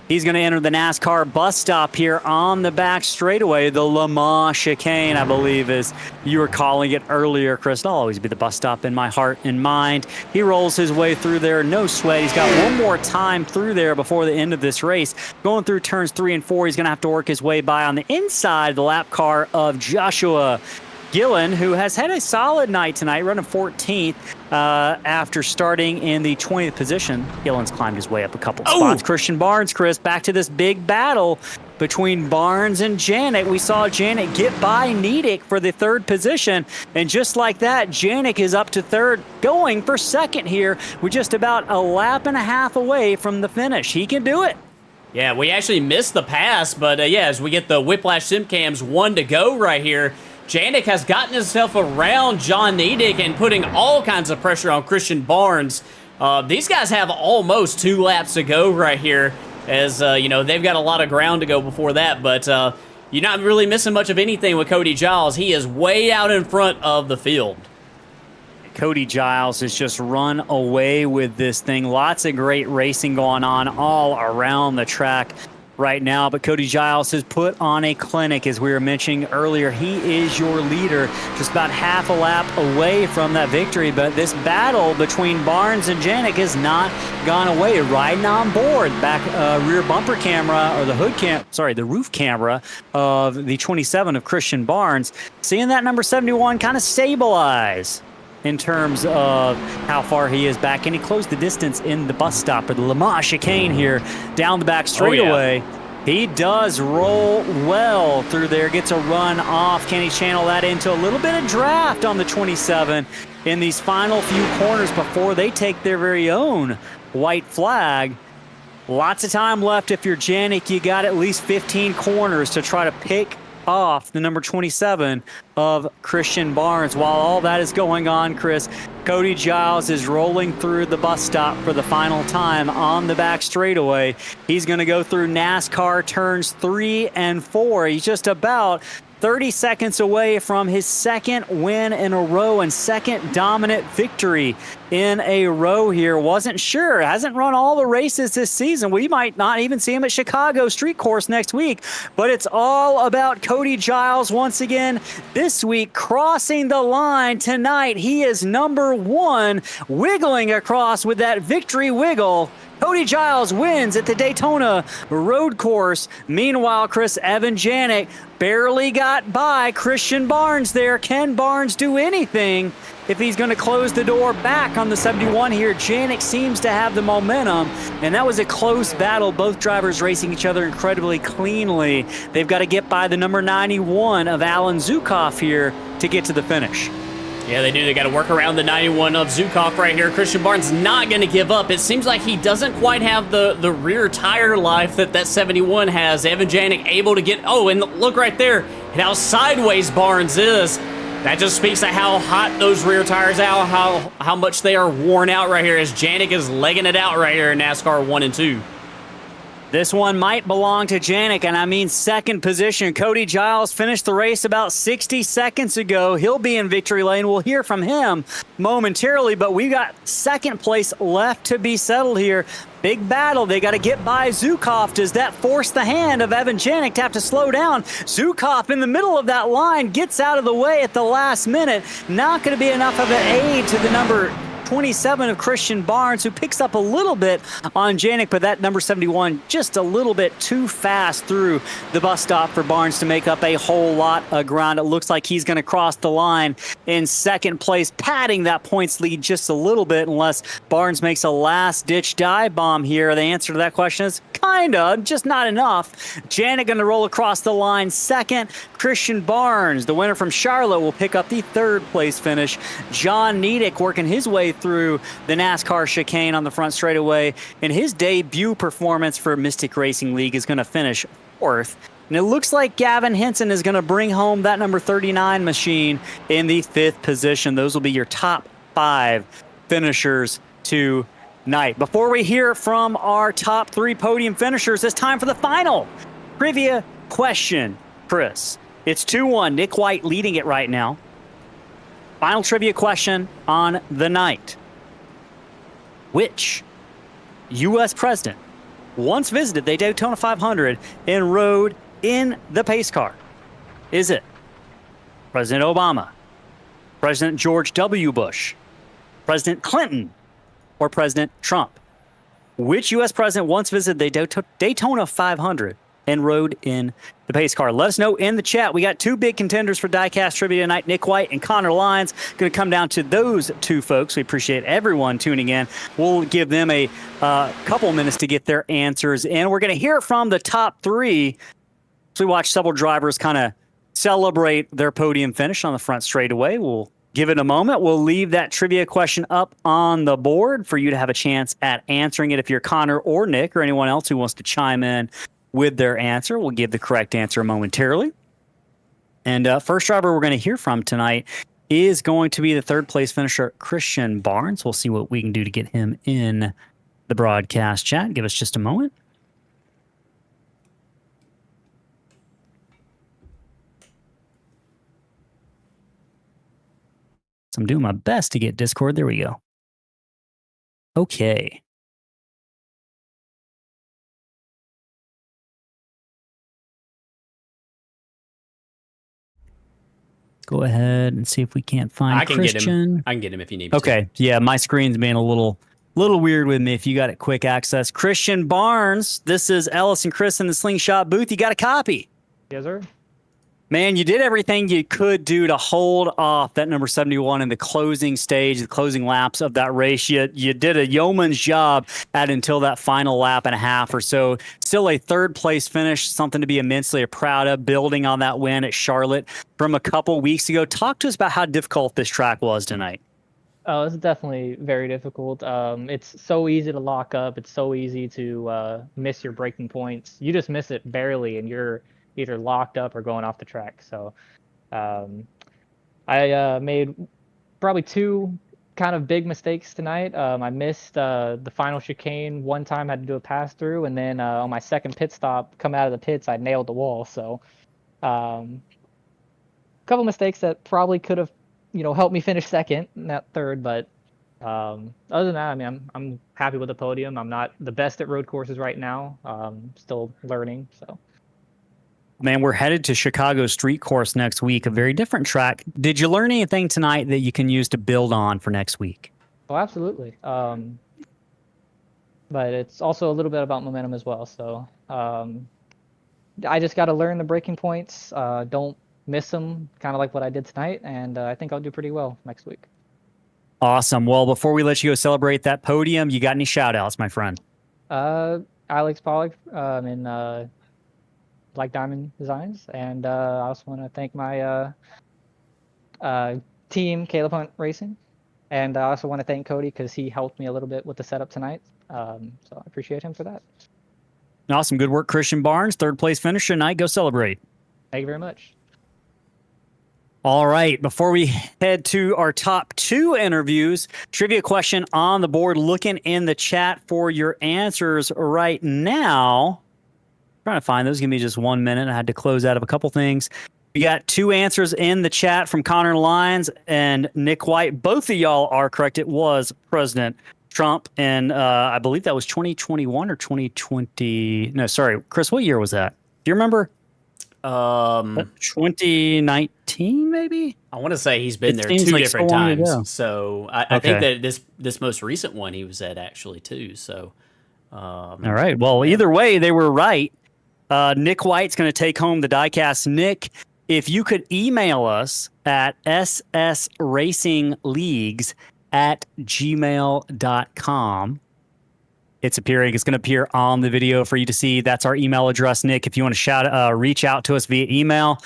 He's going to enter the NASCAR bus stop here on the back straightaway, the Le Mans chicane, I believe, as you were calling it earlier, Chris. It'll always be the bus stop in my heart and mind. He rolls his way through there, no sweat. He's got one more time through there before the end of this race. Going through turns 3 and 4, he's going to have to work his way by on the inside of the lap car of Joshua Gillen, who has had a solid night tonight, running 14th after starting in the 20th position. Gillen's climbed his way up a couple spots. Christian Barnes, Chris, back to this big battle between Barnes and Janik. We saw Janik get by Nedick for the 3rd position, and just like that, Janik is up to 3rd, going for 2nd here. We're just about a lap and a half away from the finish. He can do it. Yeah, we actually missed the pass, but as we get the Whiplash SimCams 1 to go right here, Janik has gotten himself around John Nedick and putting all kinds of pressure on Christian Barnes. These guys have almost 2 laps to go right here, as they've got a lot of ground to go before that, but you're not really missing much of anything with Cody Giles. He is way out in front of the field. Cody Giles has just run away with this thing. Lots of great racing going on all around the track right now, but Cody Giles has put on a clinic, as we were mentioning earlier. He is your leader, just about half a lap away from that victory, but this battle between Barnes and Janik has not gone away. Riding on board, back rear bumper camera, or the roof camera of the 27 of Christian Barnes, seeing that number 71 kind of stabilize. in terms of how far he is back. And he closed the distance in the bus stop or the Le Mans chicane here down the back straightaway. Oh, yeah. He does roll well through there, gets a run off. Can he channel that into a little bit of draft on the 27 in these final few corners before they take their very own white flag? Lots of time left. If you're Janik, you got at least 15 corners to try to pick off the number 27 of Christian Barnes. While all that is going on, Chris, Cody Giles is rolling through the bus stop for the final time on the back straightaway. He's going to go through NASCAR turns 3 and 4. He's just about 30 seconds away from his second win in a row and second dominant victory in a row here. Wasn't sure. Hasn't run all the races this season. We might not even see him at Chicago Street Course next week. But it's all about Cody Giles once again this week, crossing the line tonight. He is number 1, wiggling across with that victory wiggle. Cody Giles wins at the Daytona Road Course. Meanwhile, Chris, Evan Janik barely got by Christian Barnes there. Can Barnes do anything if he's going to close the door back on the 71 here? Janik seems to have the momentum, and that was a close battle. Both drivers racing each other incredibly cleanly. They've got to get by the number 91 of Alan Zukov here to get to the finish. Yeah, they do. They got to work around the 91 of Zukov right here. Christian Barnes not going to give up. It seems like he doesn't quite have the rear tire life that 71 has. Evan Janik able to get... Oh, and look right there at how sideways Barnes is. That just speaks to how hot those rear tires are, how much they are worn out right here as Janik is legging it out right here in NASCAR 1 and 2. This one might belong to Janik, and I mean second position. Cody Giles finished the race about 60 seconds ago. He'll be in victory lane. We'll hear from him momentarily, but we got second place left to be settled here. Big battle. They got to get by Zukov. Does that force the hand of Evan Janik to have to slow down? Zukov in the middle of that line gets out of the way at the last minute. Not going to be enough of an aid to the number 27 of Christian Barnes, who picks up a little bit on Janik, but that number 71 just a little bit too fast through the bus stop for Barnes to make up a whole lot of ground. It looks like he's going to cross the line in second place, padding that points lead just a little bit, unless Barnes makes a last-ditch dive bomb here. The answer to that question is kind of, just not enough. Janik going to roll across the line second. Christian Barnes, the winner from Charlotte, will pick up the third place finish. John Nedick working his way through the NASCAR chicane on the front straightaway, and his debut performance for Mystic Racing League is going to finish fourth. And it looks like Gavin Henson is going to bring home that number 39 machine in the fifth position. Those will be your top 5 finishers tonight. Before we hear from our top 3 podium finishers, it's time for the final trivia question, Chris. It's 2-1. Nick White leading it right now. Final trivia question on the night. Which U.S. president once visited the Daytona 500 and rode in the pace car? Is it President Obama, President George W. Bush, President Clinton, or President Trump? Which U.S. president once visited the Daytona 500 and rode in the pace car? Let us know in the chat. We got 2 big contenders for Diecast Trivia tonight, Nick White and Connor Lyons. Going to come down to those 2 folks. We appreciate everyone tuning in. We'll give them a couple minutes to get their answers in. We're going to hear from the top 3. So we watch several drivers kind of celebrate their podium finish on the front straightaway. We'll give it a moment. We'll leave that trivia question up on the board for you to have a chance at answering it. If you're Connor or Nick or anyone else who wants to chime in with their answer, we'll give the correct answer momentarily. And first driver we're going to hear from tonight is going to be the third place finisher, Christian Barnes. We'll see what we can do to get him in the broadcast chat. Give us just a moment. So I'm doing my best to get Discord. There we go. Okay. Go ahead and see if we can't find Christian. I can get him if you need me. Okay. Yeah, my screen's being a little weird with me. If you got it quick access. Christian Barnes, this is Ellis and Chris in the Slingshot booth. You got a copy? Yes, sir. Man, you did everything you could do to hold off that number 71 in the closing stage, the closing laps of that race. You did a yeoman's job until that final lap and a half or so. Still a third place finish, something to be immensely proud of, building on that win at Charlotte from a couple weeks ago. Talk to us about how difficult this track was tonight. Oh, it's definitely very difficult. It's so easy to lock up. It's so easy to miss your braking points. You just miss it barely, and you're either locked up or going off the track. So I made probably two kind of big mistakes tonight. I missed the final chicane one time, had to do a pass through, and then on my second pit stop, come out of the pits, I nailed the wall. So a couple mistakes that probably could have, helped me finish second, not third. But other than that, I mean, I'm happy with the podium. I'm not the best at road courses right now. Still learning. So. Man, we're headed to Chicago Street Course next week, a very different track. Did you learn anything tonight that you can use to build on for next week? Oh, absolutely. But it's also a little bit about momentum as well. So I just got to learn the braking points. Don't miss them, kind of like what I did tonight. And I think I'll do pretty well next week. Awesome. Well, before we let you go celebrate that podium, you got any shout outs, my friend? Alex Pollock in Black Diamond Designs. And I also want to thank my team, Caleb Hunt Racing. And I also want to thank Cody because he helped me a little bit with the setup tonight. So I appreciate him for that. Awesome. Good work, Christian Barnes. Third place finisher tonight. Go celebrate. Thank you very much. All right. Before we head to our top two interviews, trivia question on the board. Looking in the chat for your answers right now. Trying to find those. Give me just 1 minute. I had to close out of a couple things. We got two answers in the chat from Connor Lyons and Nick White. Both of y'all are correct. It was President Trump, and I believe that was 2021 or 2020. No, sorry, Chris. What year was that? Do you remember? 2019, maybe. I want to say he's been there two different times. So I think that this most recent one he was at actually too. So. All right. Well, either way, they were right. Nick White's going to take home the diecast. Nick, if you could email us at ssracingleagues@gmail.com. It's appearing. It's going to appear on the video for you to see. That's our email address, Nick. If you want to reach out to us via email,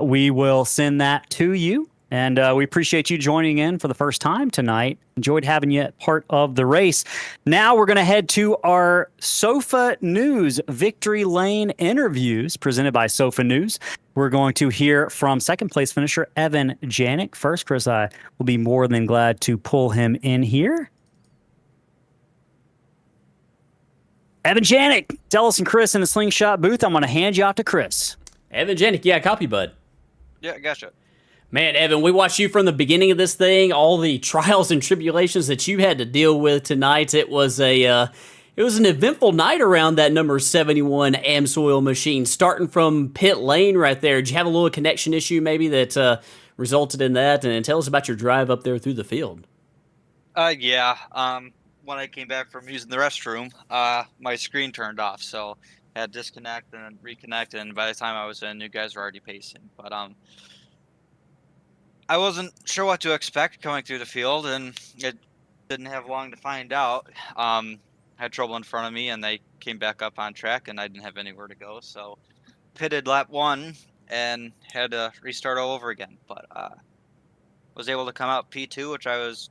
we will send that to you. And we appreciate you joining in for the first time tonight. Enjoyed having you part of the race. Now we're going to head to our Sofa News Victory Lane interviews presented by Sofa News. We're going to hear from second place finisher Evan Janik. First, Chris, I will be more than glad to pull him in here. Evan Janik, Ellis and Chris in the Slingshot booth. I'm going to hand you off to Chris. Evan Janik, yeah, copy, bud. Yeah, gotcha. Man, Evan, we watched you from the beginning of this thing, all the trials and tribulations that you had to deal with tonight. It was an eventful night around that number 71 Amsoil machine, starting from pit lane right there. Did you have a little connection issue maybe that resulted in that? And tell us about your drive up there through the field. Yeah. When I came back from using the restroom, my screen turned off, so I had to disconnect and reconnect, and by the time I was in, you guys were already pacing. But I wasn't sure what to expect coming through the field, and it didn't have long to find out. I had trouble in front of me, and they came back up on track, and I didn't have anywhere to go. So pitted lap 1 and had to restart all over again. But was able to come out P2, which I was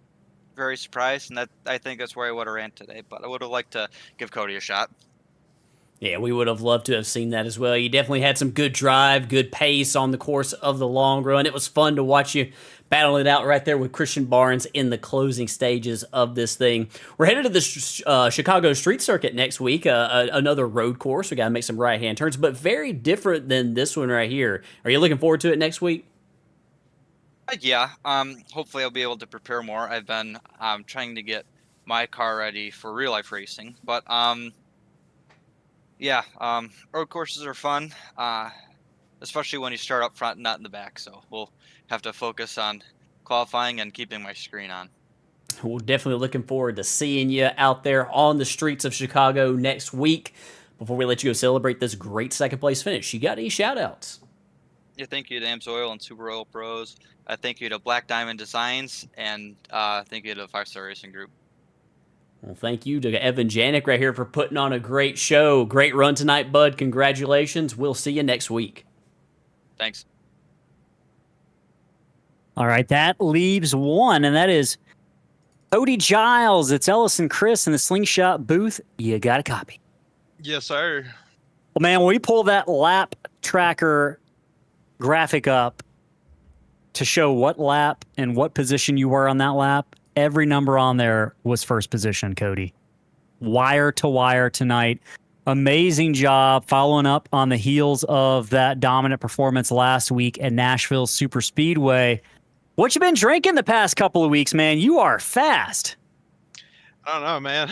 very surprised, and that I think that's where I would have ran today. But I would have liked to give Cody a shot. Yeah, we would have loved to have seen that as well. You definitely had some good drive, good pace on the course of the long run. It was fun to watch you battle it out right there with Christian Barnes in the closing stages of this thing. We're headed to the Chicago Street Circuit next week, another road course. We got to make some right-hand turns, but very different than this one right here. Are you looking forward to it next week? Yeah. Hopefully I'll be able to prepare more. I've been trying to get my car ready for real-life racing, but yeah, road courses are fun, especially when you start up front and not in the back. So we'll have to focus on qualifying and keeping my screen on. We're definitely looking forward to seeing you out there on the streets of Chicago next week. Before we let you go celebrate this great second place finish, you got any shout outs? Yeah, thank you to Ames Oil and Super Oil Pros. Thank you to Black Diamond Designs, and thank you to 5-Star Racing Group. Well, thank you to Evan Janik right here for putting on a great show. Great run tonight, bud. Congratulations. We'll see you next week. Thanks. All right, that leaves one, and that is Cody Giles. It's Ellis and Chris in the Slingshot booth. You got a copy. Yes, sir. Well, man, when we pull that lap tracker graphic up to show what lap and what position you were on that lap, every number on there was first position, Cody. Wire to wire tonight. Amazing job following up on the heels of that dominant performance last week at Nashville Super Speedway. What you been drinking the past couple of weeks, man? You are fast. I don't know, man.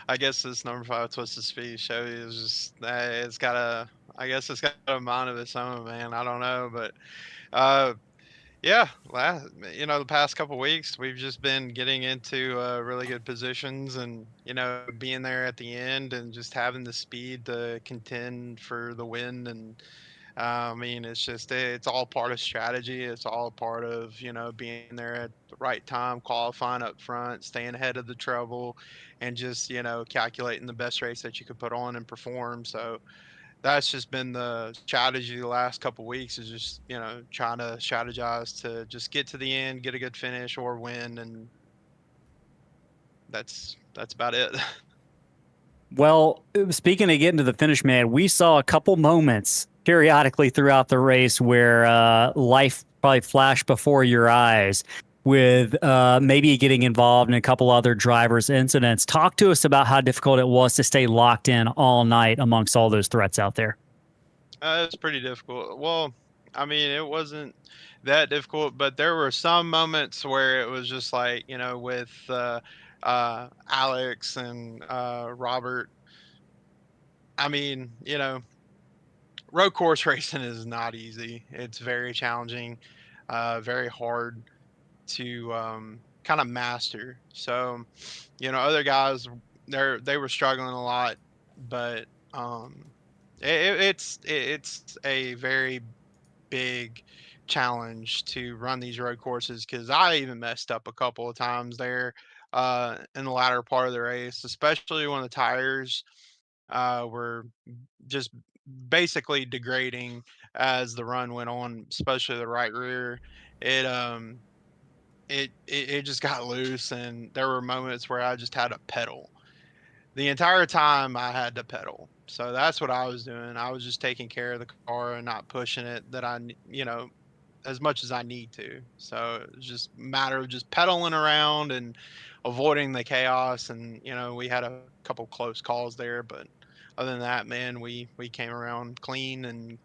I guess this number 5 Twisted Speed show is just, it's got a mind of its own, man. I don't know, but yeah, the past couple weeks we've just been getting into really good positions, and being there at the end and just having the speed to contend for the win. And I mean, it's all part of strategy. It's all part of being there at the right time, qualifying up front, staying ahead of the trouble, and just calculating the best race that you could put on and perform. So that's just been the strategy the last couple weeks, is just trying to strategize to just get to the end, get a good finish, or win, and that's about it. Well, speaking of getting to the finish, man, we saw a couple moments periodically throughout the race where life probably flashed before your eyes with maybe getting involved in a couple other drivers' incidents. Talk to us about how difficult it was to stay locked in all night amongst all those threats out there. It's pretty difficult. Well, I mean, it wasn't that difficult, but there were some moments where it was just like, with Alex and Robert. I mean, road course racing is not easy. It's very challenging, very hard to kind of master. So, other guys, they were struggling a lot, but it's a very big challenge to run these road courses, because I even messed up a couple of times there in the latter part of the race, especially when the tires were just basically degrading as the run went on, especially the right rear. It just got loose, and there were moments where I just had to pedal. The entire time I had to pedal. So that's what I was doing. I was just taking care of the car and not pushing it as much as I need to. So it's just a matter of just pedaling around and avoiding the chaos. And, we had a couple close calls there, but other than that, man, we came around clean. And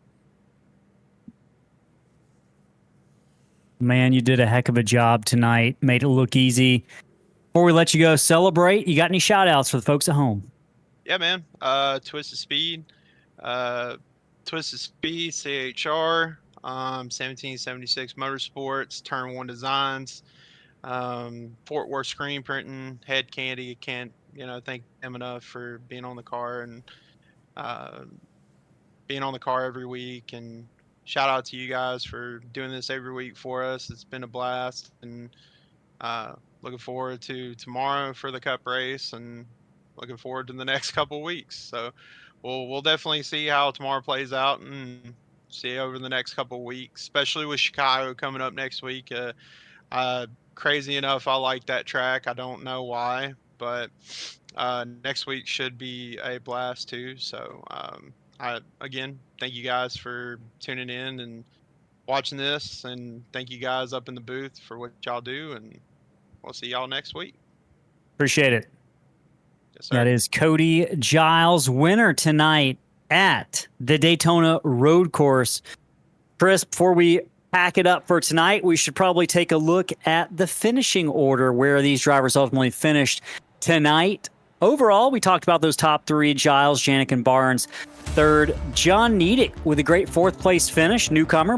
Man, you did a heck of a job tonight. Made it look easy. Before we let you go celebrate, you got any shout outs for the folks at home? yeah, man, Twisted Speed, CHR, 1776 Motorsports, Turn 1 Designs, Fort Worth Screen Printing, Head Candy. Can't thank them enough for being on the car and being on the car every week. And shout out to you guys for doing this every week for us. It's been a blast, and looking forward to tomorrow for the Cup race, and looking forward to the next couple weeks. So we'll definitely see how tomorrow plays out, and see over the next couple weeks, especially with Chicago coming up next week. Crazy enough, I like that track. I don't know why, but next week should be a blast too. So I again thank you guys for tuning in and watching this, and thank you guys up in the booth for what y'all do, and we'll see y'all next week. Appreciate it. Yes, sir. That is Cody Giles, winner tonight at the Daytona Road Course. Chris, before we pack it up for tonight, we should probably take a look at the finishing order, where these drivers ultimately finished tonight. Overall, we talked about those top three: Giles, Janik, and Barnes. Third, John Nedick with a great fourth place finish. Newcomer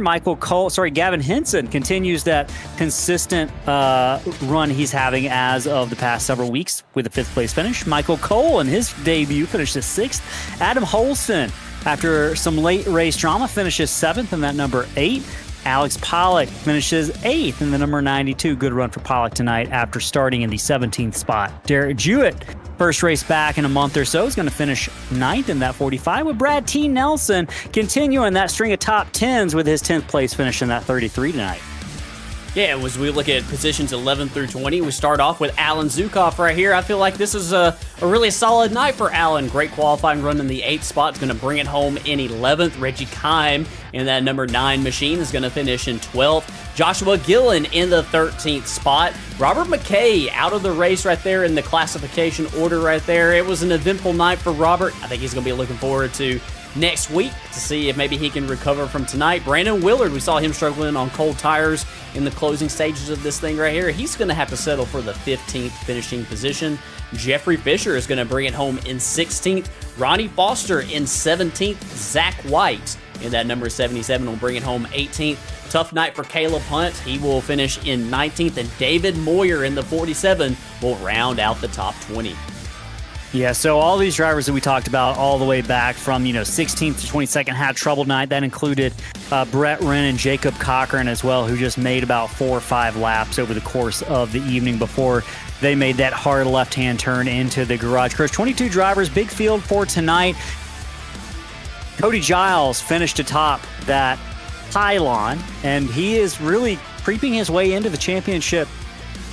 Gavin Henson continues that consistent run he's having as of the past several weeks with a fifth place finish. Michael Cole in his debut finished the sixth. Adam Holston after some late race drama, finishes 7th in that number 8. Alex Pollock finishes 8th in the number 92. Good run for Pollock tonight after starting in the 17th spot. Derek Jewett, first race back in a month or so, is going to finish 9th in that 45, with Brad T. Nelson continuing that string of top 10s with his 10th place finish in that 33 tonight. Yeah, as we look at positions 11 through 20, we start off with Alan Zukov right here. I feel like this is a really solid night for Alan. Great qualifying run in the 8th spot. Is going to bring it home in 11th. Reggie Kime in that number 9 machine is going to finish in 12th. Joshua Gillen in the 13th spot. Robert McKay out of the race right there in the classification order right there. It was an eventful night for Robert. I think he's going to be looking forward to next week to see if maybe he can recover from tonight. Brandon Willard, we saw him struggling on cold tires in the closing stages of this thing right here. He's going to have to settle for the 15th finishing position. Jeffrey Fisher is going to bring it home in 16th. Ronnie Foster in 17th. Zach White in that number 77 will bring it home 18th. Tough night for Caleb Hunt. He will finish in 19th. And David Moyer in the 47 will round out the top 20. Yeah, so all these drivers that we talked about all the way back from, 16th to 22nd had trouble night. That included Brett Wrin and Jacob Cochran as well, who just made about 4 or 5 laps over the course of the evening before they made that hard left-hand turn into the garage. Chris, 22 drivers, big field for tonight. Cody Giles finished atop that pylon, and he is really creeping his way into the championship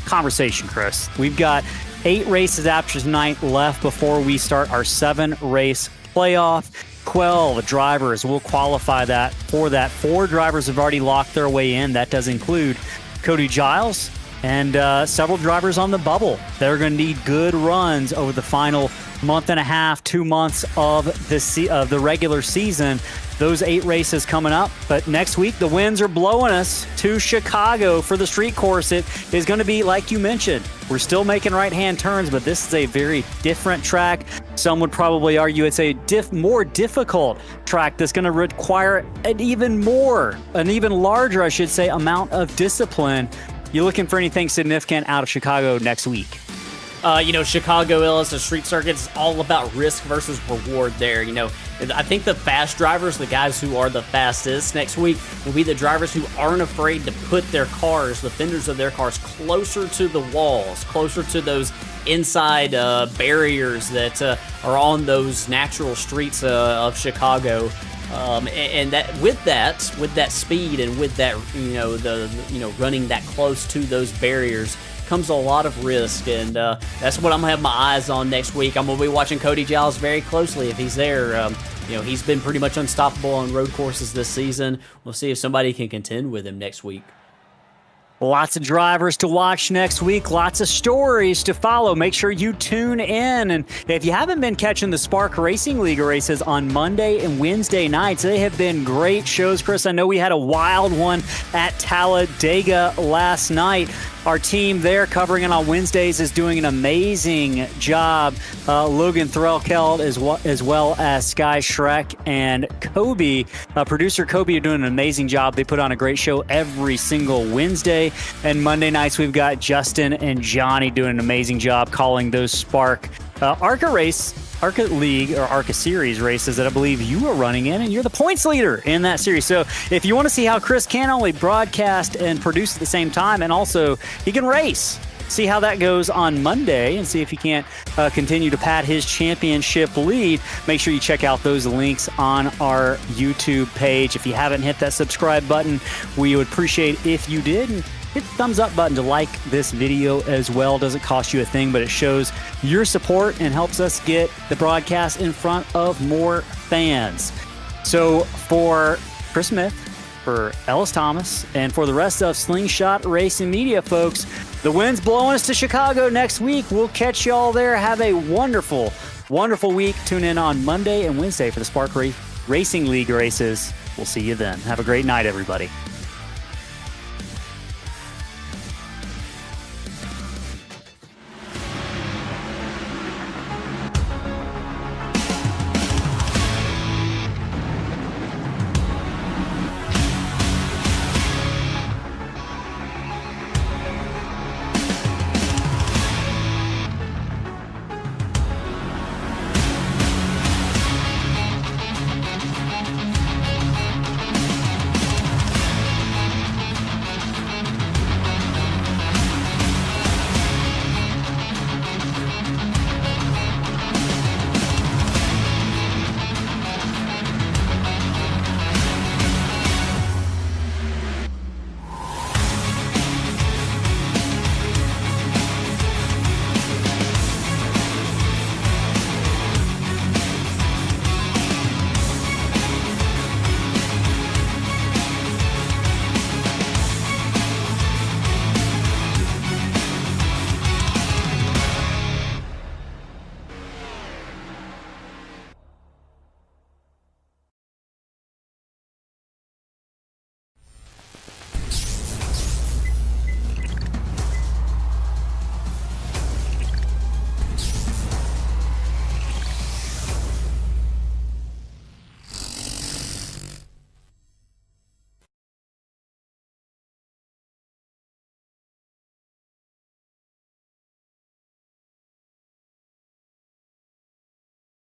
conversation, Chris. We've got 8 races after tonight left before we start our 7-race playoff. 12 drivers will qualify that. For that, 4 drivers have already locked their way in. That does include Cody Giles and several drivers on the bubble. They're going to need good runs over the final month and a half, 2 months of the regular season. Those 8 races coming up. But next week, the winds are blowing us to Chicago for the street course. It is going to be, like you mentioned, we're still making right-hand turns, but this is a very different track. Some would probably argue it's a more difficult track that's going to require an even larger, I should say, amount of discipline. You looking for anything significant out of Chicago next week? Chicago, Ellis, the street circuit's all about risk versus reward there. I think the fast drivers, the guys who are the fastest next week, will be the drivers who aren't afraid to put their cars, the fenders of their cars, closer to the walls, closer to those inside barriers that are on those natural streets of Chicago. And that with that speed and with that, running that close to those barriers comes a lot of risk, and that's what I'm gonna have my eyes on next week. I'm gonna be watching Cody Giles very closely if he's there. He's been pretty much unstoppable on road courses this season. We'll see if somebody can contend with him next week. Lots of drivers to watch next week. Lots of stories to follow. Make sure you tune in. And if you haven't been catching the Spark Racing League races on Monday and Wednesday nights, they have been great shows, Chris. I know we had a wild one at Talladega last night. Our team there covering it on Wednesdays is doing an amazing job. Logan Threlkeld as well as Sky Shrek and Kobe. Producer Kobe are doing an amazing job. They put on a great show every single Wednesday. And Monday nights we've got Justin and Jonny doing an amazing job calling those Spark ARCA League or ARCA Series races that I believe you are running in, and you're the points leader in that series. So if you want to see how Chris can only broadcast and produce at the same time, and also he can race, see how that goes on Monday and see if he can't continue to pad his championship lead, make sure you check out those links on our YouTube page. If you haven't hit that subscribe button, we would appreciate if you did. And hit the thumbs up button to like this video as well. Doesn't cost you a thing, but it shows your support and helps us get the broadcast in front of more fans. So for Chris Smith, for Ellis Thomas, and for the rest of Slingshot Racing Media, folks, the wind's blowing us to Chicago next week. We'll catch y'all there. Have a wonderful, wonderful week. Tune in on Monday and Wednesday for the Spark Racing League races. We'll see you then. Have a great night, everybody.